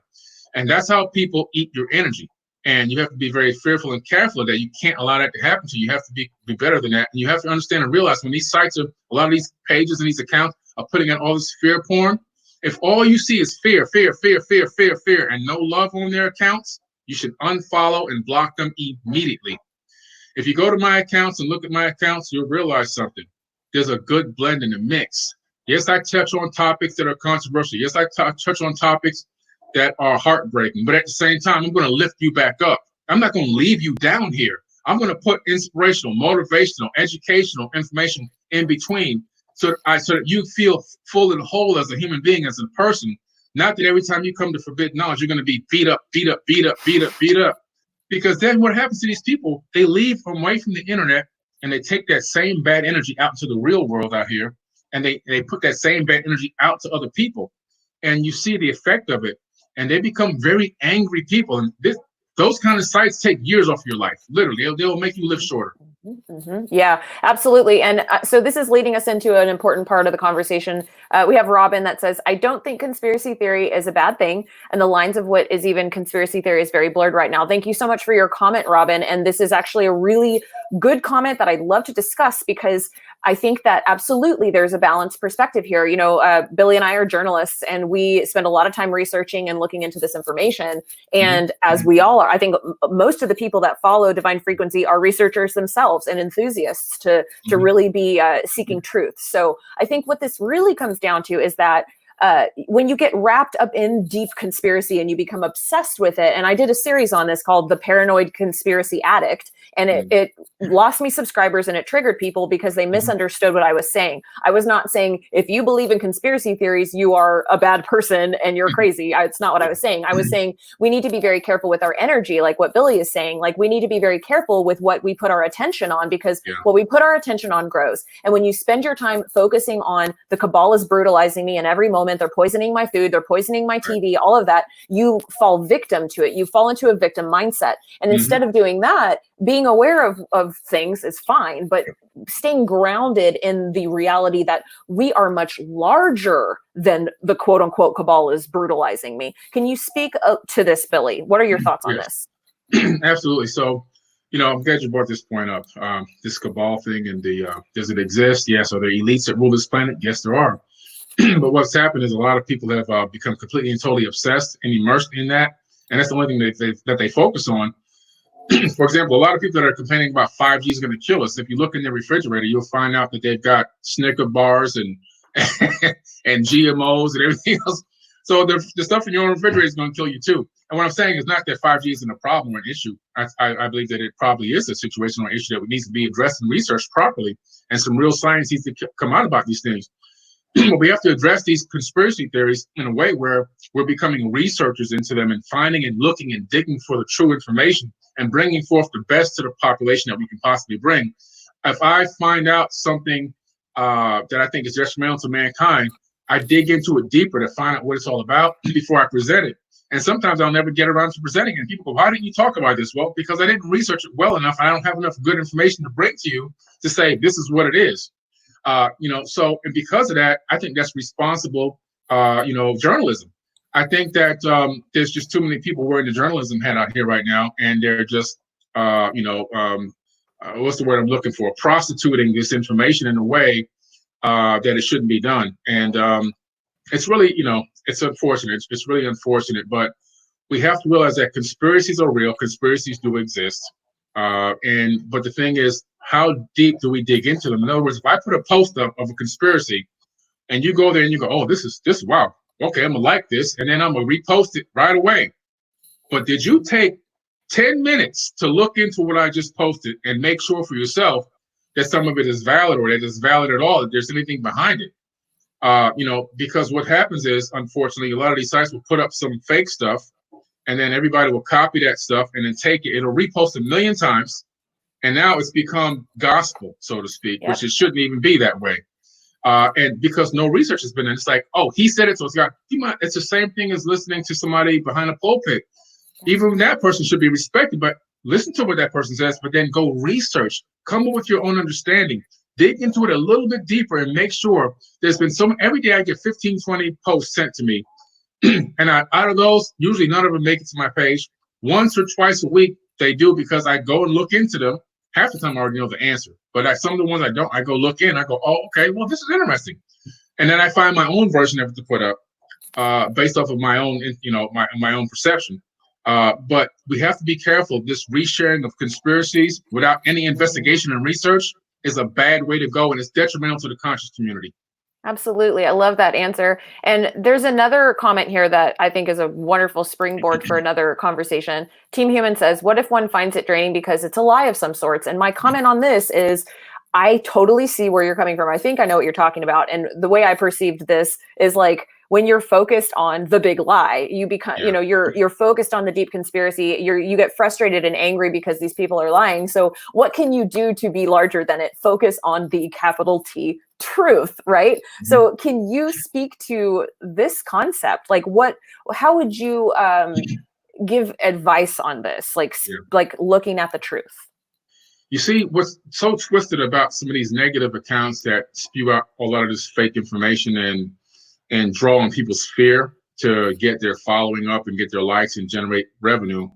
And that's how people eat your energy. And you have to be very fearful and careful of that. You can't allow that to happen to you. You have to be better than that. And you have to understand and realize, when these sites a lot of these pages and these accounts are putting out all this fear porn, if all you see is fear, and no love on their accounts, you should unfollow and block them immediately. If you go to my accounts and look at my accounts, you'll realize something. There's a good blend in the mix. Yes, I touch on topics that are controversial. Yes, I touch on topics that are heartbreaking. But at the same time, I'm going to lift you back up. I'm not going to leave you down here. I'm going to put inspirational, motivational, educational information in between, so that you feel full and whole as a human being, as a person. Not that every time you come to forbidden knowledge, you're going to be beat up. Because then what happens to these people, they leave away from the internet and they take that same bad energy out into the real world out here. And they put that same bad energy out to other people. And you see the effect of it. And they become very angry people. And those kind of sites take years off your life. Literally, they'll make you live shorter. Yeah, absolutely. And so this is leading us into an important part of the conversation We have Robin that says, I don't think conspiracy theory is a bad thing, and the lines of what is even conspiracy theory is very blurred right now. Thank you so much for your comment, Robin. And this is actually a really good comment that I'd love to discuss, because I think that absolutely there's a balanced perspective here. You know, Billy and I are journalists, and we spend a lot of time researching and looking into this information. And as we all are, I think most of the people that follow Divine Frequency are researchers themselves and enthusiasts to really be seeking truth. So I think what this really comes down to is that when you get wrapped up in deep conspiracy and you become obsessed with it, and I did a series on this called The Paranoid Conspiracy Addict, and it lost me subscribers and it triggered people because they misunderstood what I was saying. I was not saying, if you believe in conspiracy theories, you are a bad person and you're crazy. It's not what I was saying. I was saying we need to be very careful with our energy, like what Billy is saying. Like, we need to be very careful with what we put our attention on, because what we put our attention on grows. And when you spend your time focusing on the cabal is brutalizing me in every moment, they're poisoning my food, they're poisoning my TV, all of that, you fall victim to it. You fall into a victim mindset. And instead of doing that, being aware of things is fine, but staying grounded in the reality that we are much larger than the quote unquote cabal is brutalizing me. Can you speak to this, Billy? What are your thoughts on this? Absolutely. So, you know, I'm glad you brought this point up. This cabal thing and does it exist? Yes. Are there elites that rule this planet? Yes, there are. But what's happened is a lot of people have become completely and totally obsessed and immersed in that. And that's the only thing that they focus on. For example, a lot of people that are complaining about 5G is going to kill us. If you look in their refrigerator, you'll find out that they've got Snicker bars and and GMOs and everything else. So the stuff in your own refrigerator is going to kill you too. And what I'm saying is not that 5G isn't a problem or an issue. I believe that it probably is a situation or issue that needs to be addressed and researched properly, and some real science needs to come out about these things. But we have to address these conspiracy theories in a way where we're becoming researchers into them and finding and looking and digging for the true information and bringing forth the best to the population that we can possibly bring. If I find out something that I think is detrimental to mankind, I dig into it deeper to find out what it's all about before I present it. And sometimes I'll never get around to presenting it. And people go, why didn't you talk about this? Well, because I didn't research it well enough. I don't have enough good information to bring to you to say this is what it is. So, and because of that, I think that's responsible, journalism. I think that there's just too many people wearing the journalism hat out here right now, and they're just, what's the word I'm looking for? Prostituting this information in a way that it shouldn't be done. And it's really, it's unfortunate. It's really unfortunate, but we have to realize that conspiracies are real. Conspiracies do exist. But the thing is, how deep do we dig into them? In other words, if I put a post up of a conspiracy and you go there and you go, oh, this is wow. Okay, I'm gonna like this, and then I'm gonna repost it right away. But did you take 10 minutes to look into what I just posted and make sure for yourself that some of it is valid, or that it's valid at all, that there's anything behind it? Because what happens is, unfortunately, a lot of these sites will put up some fake stuff, and then everybody will copy that stuff and then take it. It'll repost 1 million times. And now it's become gospel, so to speak, which it shouldn't even be that way. And because no research has been done, it's like, oh, he said it, so it's the same thing as listening to somebody behind a pulpit. Even that person should be respected, but listen to what that person says, but then go research, come up with your own understanding, dig into it a little bit deeper, and make sure there's been every day I get 15, 20 posts sent to me. And out of those, usually none of them make it to my page. Once or twice a week, they do, because I go and look into them. Half the time I already know the answer, but some of the ones I don't, I go look in, I go, oh, okay, well, this is interesting. And then I find my own version of it to put up based off of my own, my own perception. But we have to be careful. This resharing of conspiracies without any investigation and research is a bad way to go, and it's detrimental to the conscious community. Absolutely. I love that answer. And there's another comment here that I think is a wonderful springboard for another conversation. Team Human says, what if one finds it draining because it's a lie of some sorts? And my comment on this is, I totally see where you're coming from. I think I know what you're talking about. And the way I perceived this is like, when you're focused on the big lie, you become, you're focused on the deep conspiracy. You get frustrated and angry because these people are lying. So what can you do to be larger than it? Focus on the capital T truth, right? Mm-hmm. So can you speak to this concept? Like how would you give advice on this? Like looking at the truth. You see, what's so twisted about some of these negative accounts that spew out a lot of this fake information and and draw on people's fear to get their following up and get their likes and generate revenue,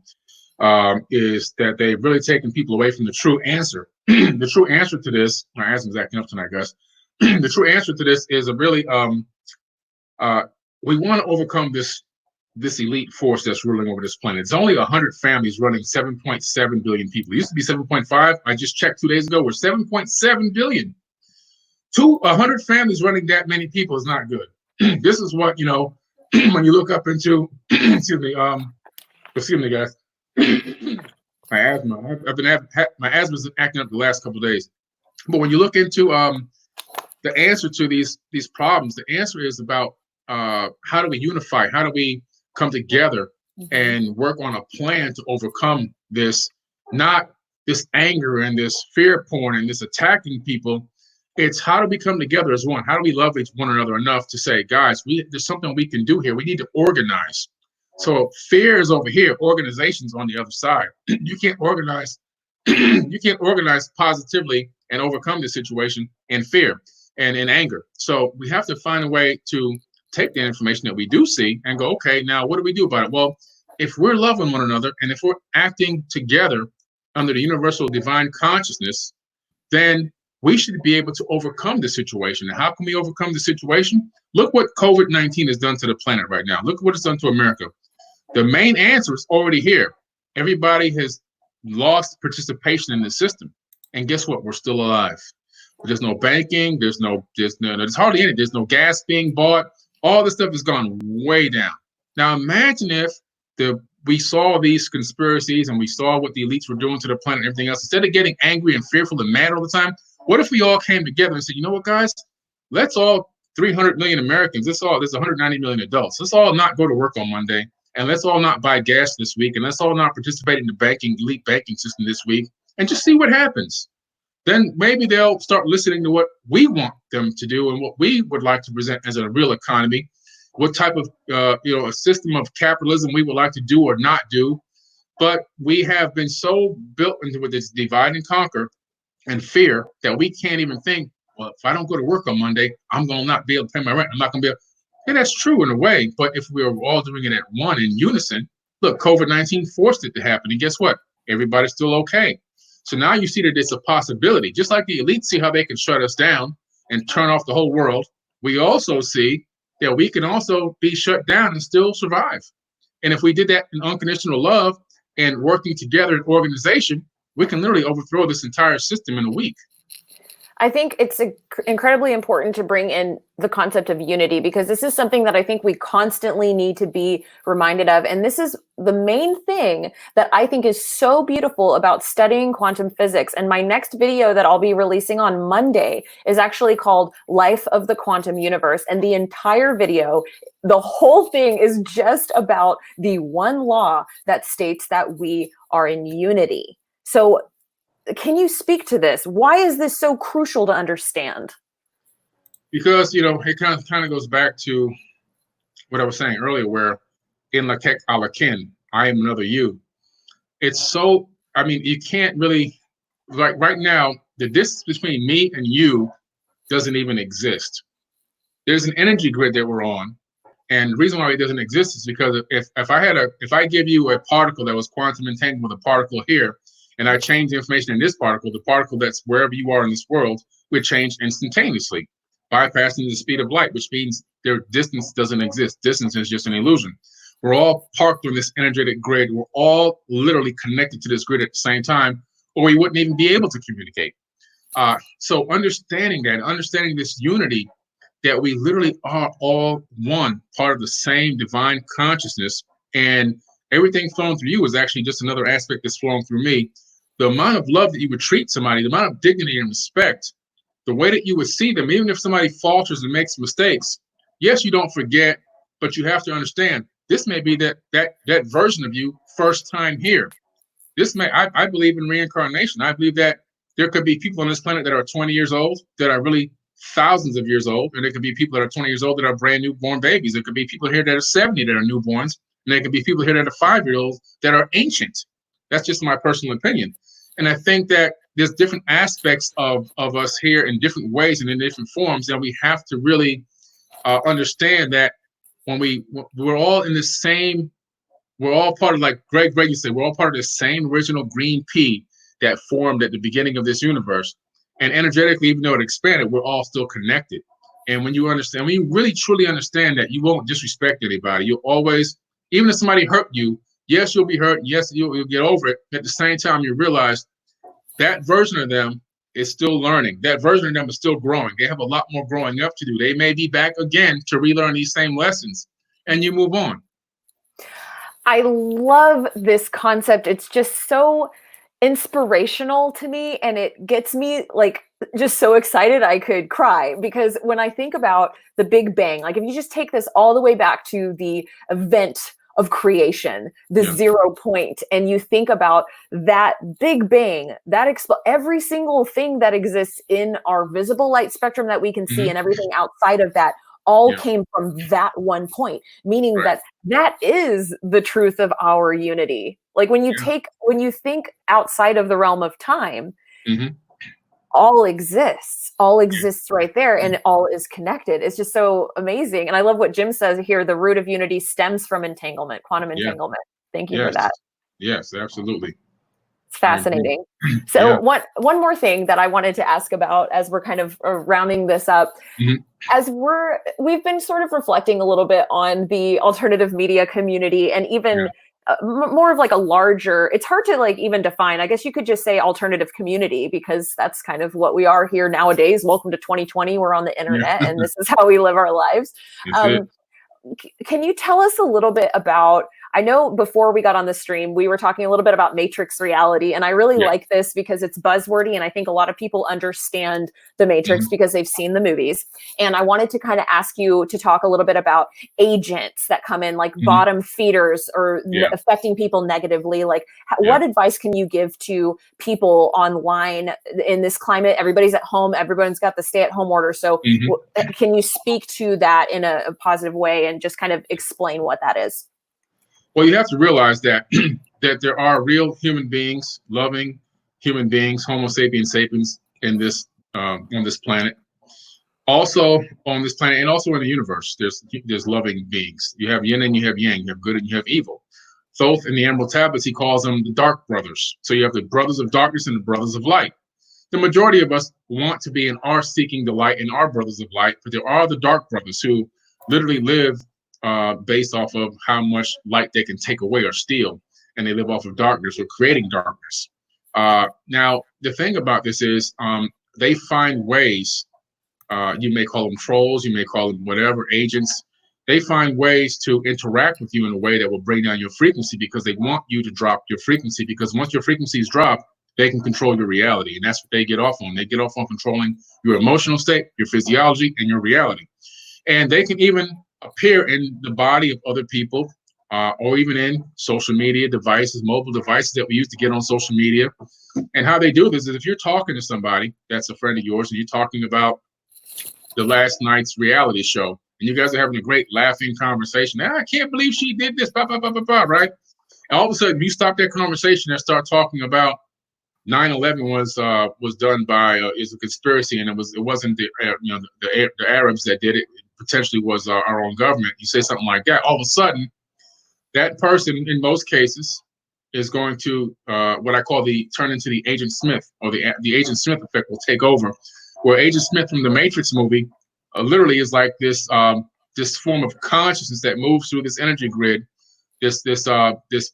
is that they've really taken people away from the true answer. The true answer to this, my asthma's acting up tonight, guys. The true answer to this is a really, we want to overcome this elite force that's ruling over this planet. It's only 100 families running 7.7 billion people. It used to be 7.5. I just checked 2 days ago. We're 7.7 billion. 100 families running that many people is not good. This is what, when you look up into, excuse me, guys. My asthma. My asthma's been acting up the last couple of days. But when you look into the answer to these problems, the answer is about how do we unify? How do we come together and work on a plan to overcome this, not this anger and this fear porn and this attacking people. It's how do we come together as one? How do we love one another enough to say, guys, there's something we can do here. We need to organize. So fear is over here, organization's on the other side. You can't organize, positively and overcome the situation in fear and in anger. So we have to find a way to take the information that we do see and go, okay, now what do we do about it? Well, if we're loving one another and if we're acting together under the universal divine consciousness, then we should be able to overcome the situation. And how can we overcome the situation? Look what COVID-19 has done to the planet right now. Look what it's done to America. The main answer is already here. Everybody has lost participation in the system. And guess what? We're still alive. There's no banking. There's hardly any. There's no gas being bought. All this stuff has gone way down. Now imagine if we saw these conspiracies and we saw what the elites were doing to the planet and everything else. Instead of getting angry and fearful and mad all the time, what if we all came together and said, you know what, guys? Let's all 300 million Americans, there's 190 million adults. Let's all not go to work on Monday, and let's all not buy gas this week, and let's all not participate in the elite banking system this week, and just see what happens. Then maybe they'll start listening to what we want them to do and what we would like to present as a real economy, what type of a system of capitalism we would like to do or not do. But we have been so built into with this divide and conquer and fear that we can't even think, well, if I don't go to work on Monday, I'm going to not be able to pay my rent. I'm not going to be able. Yeah, that's true in a way. But if we were all doing it at one in unison, look, COVID-19 forced it to happen. And guess what? Everybody's still okay. So now you see that it's a possibility. Just like the elites see how they can shut us down and turn off the whole world, we also see that we can also be shut down and still survive. And if we did that in unconditional love and working together in organization, we can literally overthrow this entire system in a week. I think it's incredibly important to bring in the concept of unity, because this is something that I think we constantly need to be reminded of. And this is the main thing that I think is so beautiful about studying quantum physics. And my next video that I'll be releasing on Monday is actually called Life of the Quantum Universe. And the entire video, the whole thing is just about the one law that states that we are in unity. So can you speak to this? Why is this so crucial to understand? Because, it kind of goes back to what I was saying earlier, where in lakek alakin, I am another you. It's so, you can't really, like right now, the distance between me and you doesn't even exist. There's an energy grid that we're on. And the reason why it doesn't exist is because if I give you a particle that was quantum entangled with a particle here, and I change the information in this particle, the particle that's wherever you are in this world would change instantaneously, bypassing the speed of light, which means their distance doesn't exist. Distance is just an illusion. We're all parked on this energetic grid. We're all literally connected to this grid at the same time, or we wouldn't even be able to communicate. So understanding this unity, that we literally are all one, part of the same divine consciousness, and everything flowing through you is actually just another aspect that's flowing through me. The amount of love that you would treat somebody, the amount of dignity and respect, the way that you would see them, even if somebody falters and makes mistakes, yes, you don't forget, but you have to understand, this may be that version of you first time here. I believe in reincarnation. I believe that there could be people on this planet that are 20 years old that are really thousands of years old, and there could be people that are 20 years old that are brand new born babies. There could be people here that are 70 that are newborns, and there could be people here that are 5-year-olds that are ancient. That's just my personal opinion. And I think that there's different aspects of us here in different ways and in different forms that we have to really understand that when we're all in the same, we're all part of, like Greg used to say, we're all part of the same original green pea that formed at the beginning of this universe. And energetically, even though it expanded, we're all still connected. And when you understand, when you really truly understand that, you won't disrespect anybody. You'll always, even if somebody hurt you, yes, you'll be hurt. Yes, you'll get over it. At the same time, you realize that version of them is still learning. That version of them is still growing. They have a lot more growing up to do. They may be back again to relearn these same lessons, and you move on. I love this concept. It's just so inspirational to me, and it gets me like just so excited I could cry, because when I think about the Big Bang, like if you just take this all the way back to the event of creation, the 0 point, and you think about that Big Bang, that every single thing that exists in our visible light spectrum that we can see and everything outside of that all came from that one point, meaning that is the truth of our unity. Like when you think outside of the realm of time, all exists right there, and it all is connected. It's just so amazing. And I love what Jim says here, the root of unity stems from entanglement, quantum entanglement. Thank you for that. Yes, absolutely. It's fascinating. So one more thing that I wanted to ask about as we're kind of rounding this up, as we've been sort of reflecting a little bit on the alternative media community, and even more of like a larger, it's hard to like even define. I guess you could just say alternative community, because that's kind of what we are here nowadays. Welcome to 2020. We're on the internet and this is how we live our lives. Can you tell us a little bit about, I know before we got on the stream, we were talking a little bit about matrix reality, and I really like this because it's buzzwordy, and I think a lot of people understand the matrix because they've seen the movies. And I wanted to kind of ask you to talk a little bit about agents that come in, like bottom feeders or affecting people negatively. Like what advice can you give to people online in this climate? Everybody's at home, everyone's got the stay-at-home order. So can you speak to that in a positive way and just kind of explain what that is? Well, you have to realize that that there are real human beings, loving human beings, Homo sapiens sapiens, in this on this planet. Also on this planet, and also in the universe, there's loving beings. You have yin and you have yang. You have good and you have evil. Thoth in the Emerald Tablets, he calls them the dark brothers. So you have the brothers of darkness and the brothers of light. The majority of us want to be and are seeking the light and are brothers of light, but there are the dark brothers who literally live based off of how much light they can take away or steal, and they live off of darkness or creating darkness. Now, the thing about this is they find ways, you may call them trolls, you may call them whatever, agents. They find ways to interact with you in a way that will bring down your frequency, because they want you to drop your frequency, because once your frequencies drop, they can control your reality. And that's what they get off on. They get off on controlling your emotional state, your physiology, and your reality. And they can even appear in the body of other people, or even in social media devices, mobile devices that we use to get on social media. And how they do this is, if you're talking to somebody that's a friend of yours and you're talking about the last night's reality show, and you guys are having a great laughing conversation, I can't believe she did this, blah, blah, blah, blah, blah, right? And all of a sudden you stop that conversation and start talking about 9/11 was done by is a conspiracy, and it wasn't the Arabs that did it. Potentially was our own government. You say something like that, all of a sudden, that person, in most cases, is going to what I call turn into the Agent Smith, or the Agent Smith effect will take over, where Agent Smith from the Matrix movie literally is like this this form of consciousness that moves through this energy grid. This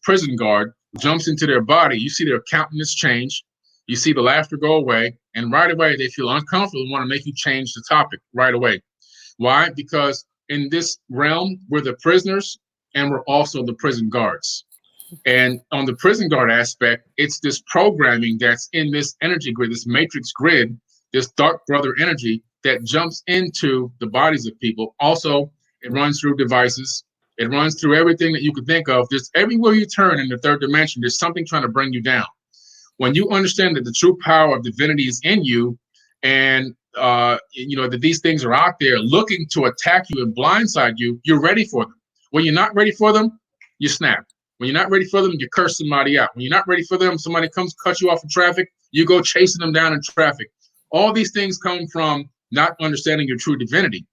prison guard jumps into their body. You see their countenance change. You see the laughter go away, and right away they feel uncomfortable and want to make you change the topic right away. Why? Because in this realm, we're the prisoners and we're also the prison guards. And on the prison guard aspect, it's this programming that's in this energy grid, this matrix grid, this dark brother energy that jumps into the bodies of people. Also, it runs through devices. It runs through everything that you could think of. Just everywhere you turn in the third dimension, there's something trying to bring you down. When you understand that the true power of divinity is in you, and that these things are out there looking to attack you and blindside you, you're ready for them. When you're not ready for them, you snap. When you're not ready for them, you curse somebody out. When you're not ready for them, somebody comes, cuts you off in traffic, you go chasing them down in traffic. All these things come from not understanding your true divinity.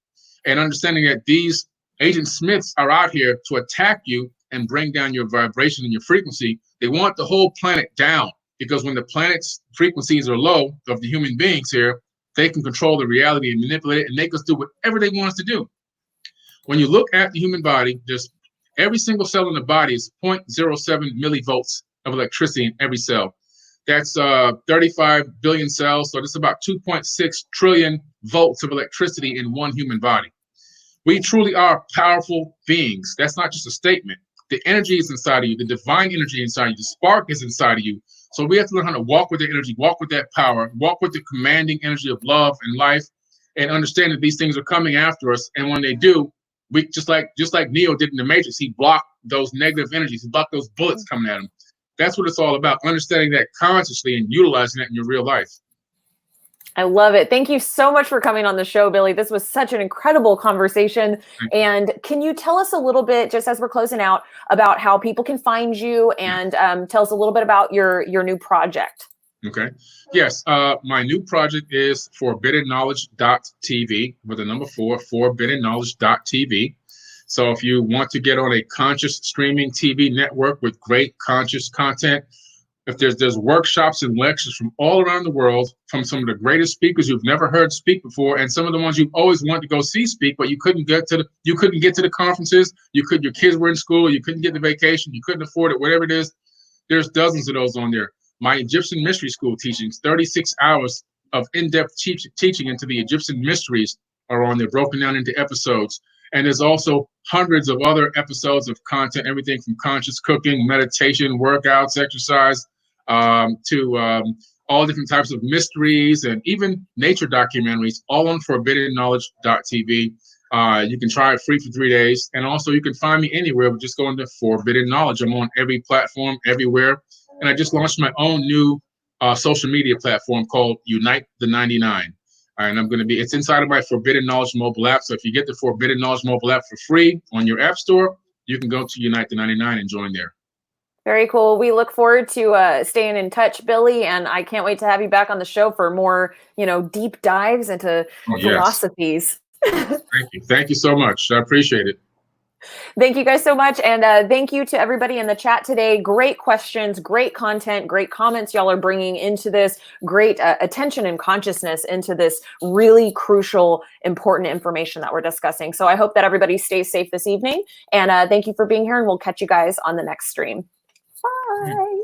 and understanding that these Agent Smiths are out here to attack you and bring down your vibration and your frequency. They want the whole planet down, because when the planet's frequencies are low of the human beings here, they can control the reality and manipulate it and make us do whatever they want us to do. When you look at the human body, there's every single cell in the body is 0.07 millivolts of electricity in every cell. That's 35 billion cells, so that's about 2.6 trillion volts of electricity in one human body. We truly are powerful beings. That's not just a statement. The energy is inside of you, the divine energy inside of you, the spark is inside of you. So we have to learn how to walk with the energy, walk with that power, walk with the commanding energy of love and life, and understand that these things are coming after us. And when they do, we just like Neo did in the Matrix, he blocked those negative energies, he blocked those bullets coming at him. That's what it's all about, understanding that consciously and utilizing it in your real life. I love it. Thank you so much for coming on the show, Billy. This was such an incredible conversation. And can you tell us a little bit, just as we're closing out, about how people can find you, and tell us a little bit about your new project? Okay. Yes. My new project is ForbiddenKnowledge.tv with the number 4, ForbiddenKnowledge.tv. So if you want to get on a conscious streaming TV network with great conscious content, if there's workshops and lectures from all around the world, from some of the greatest speakers you've never heard speak before, and some of the ones you've always wanted to go see speak, but you couldn't get to the conferences. Your kids were in school, you couldn't get the vacation, you couldn't afford it, whatever it is. There's dozens of those on there. My Egyptian mystery school teachings, 36 hours of in-depth teaching into the Egyptian mysteries are on there, broken down into episodes. And there's also hundreds of other episodes of content, everything from conscious cooking, meditation, workouts, exercise, to all different types of mysteries and even nature documentaries, all on ForbiddenKnowledge.tv. You can try it free for 3 days. And also you can find me anywhere, but just go into Forbidden Knowledge. I'm on every platform, everywhere. And I just launched my own new social media platform called Unite the 99. And it's inside of my Forbidden Knowledge mobile app. So if you get the Forbidden Knowledge mobile app for free on your app store, you can go to Unite the 99 and join there. Very cool. We look forward to staying in touch, Billy, and I can't wait to have you back on the show for more, deep dives into philosophies. Thank you. Thank you so much. I appreciate it. Thank you guys so much. And thank you to everybody in the chat today. Great questions, great content, great comments y'all are bringing into this, great attention and consciousness into this really crucial, important information that we're discussing. So I hope that everybody stays safe this evening. And thank you for being here, and we'll catch you guys on the next stream. Bye.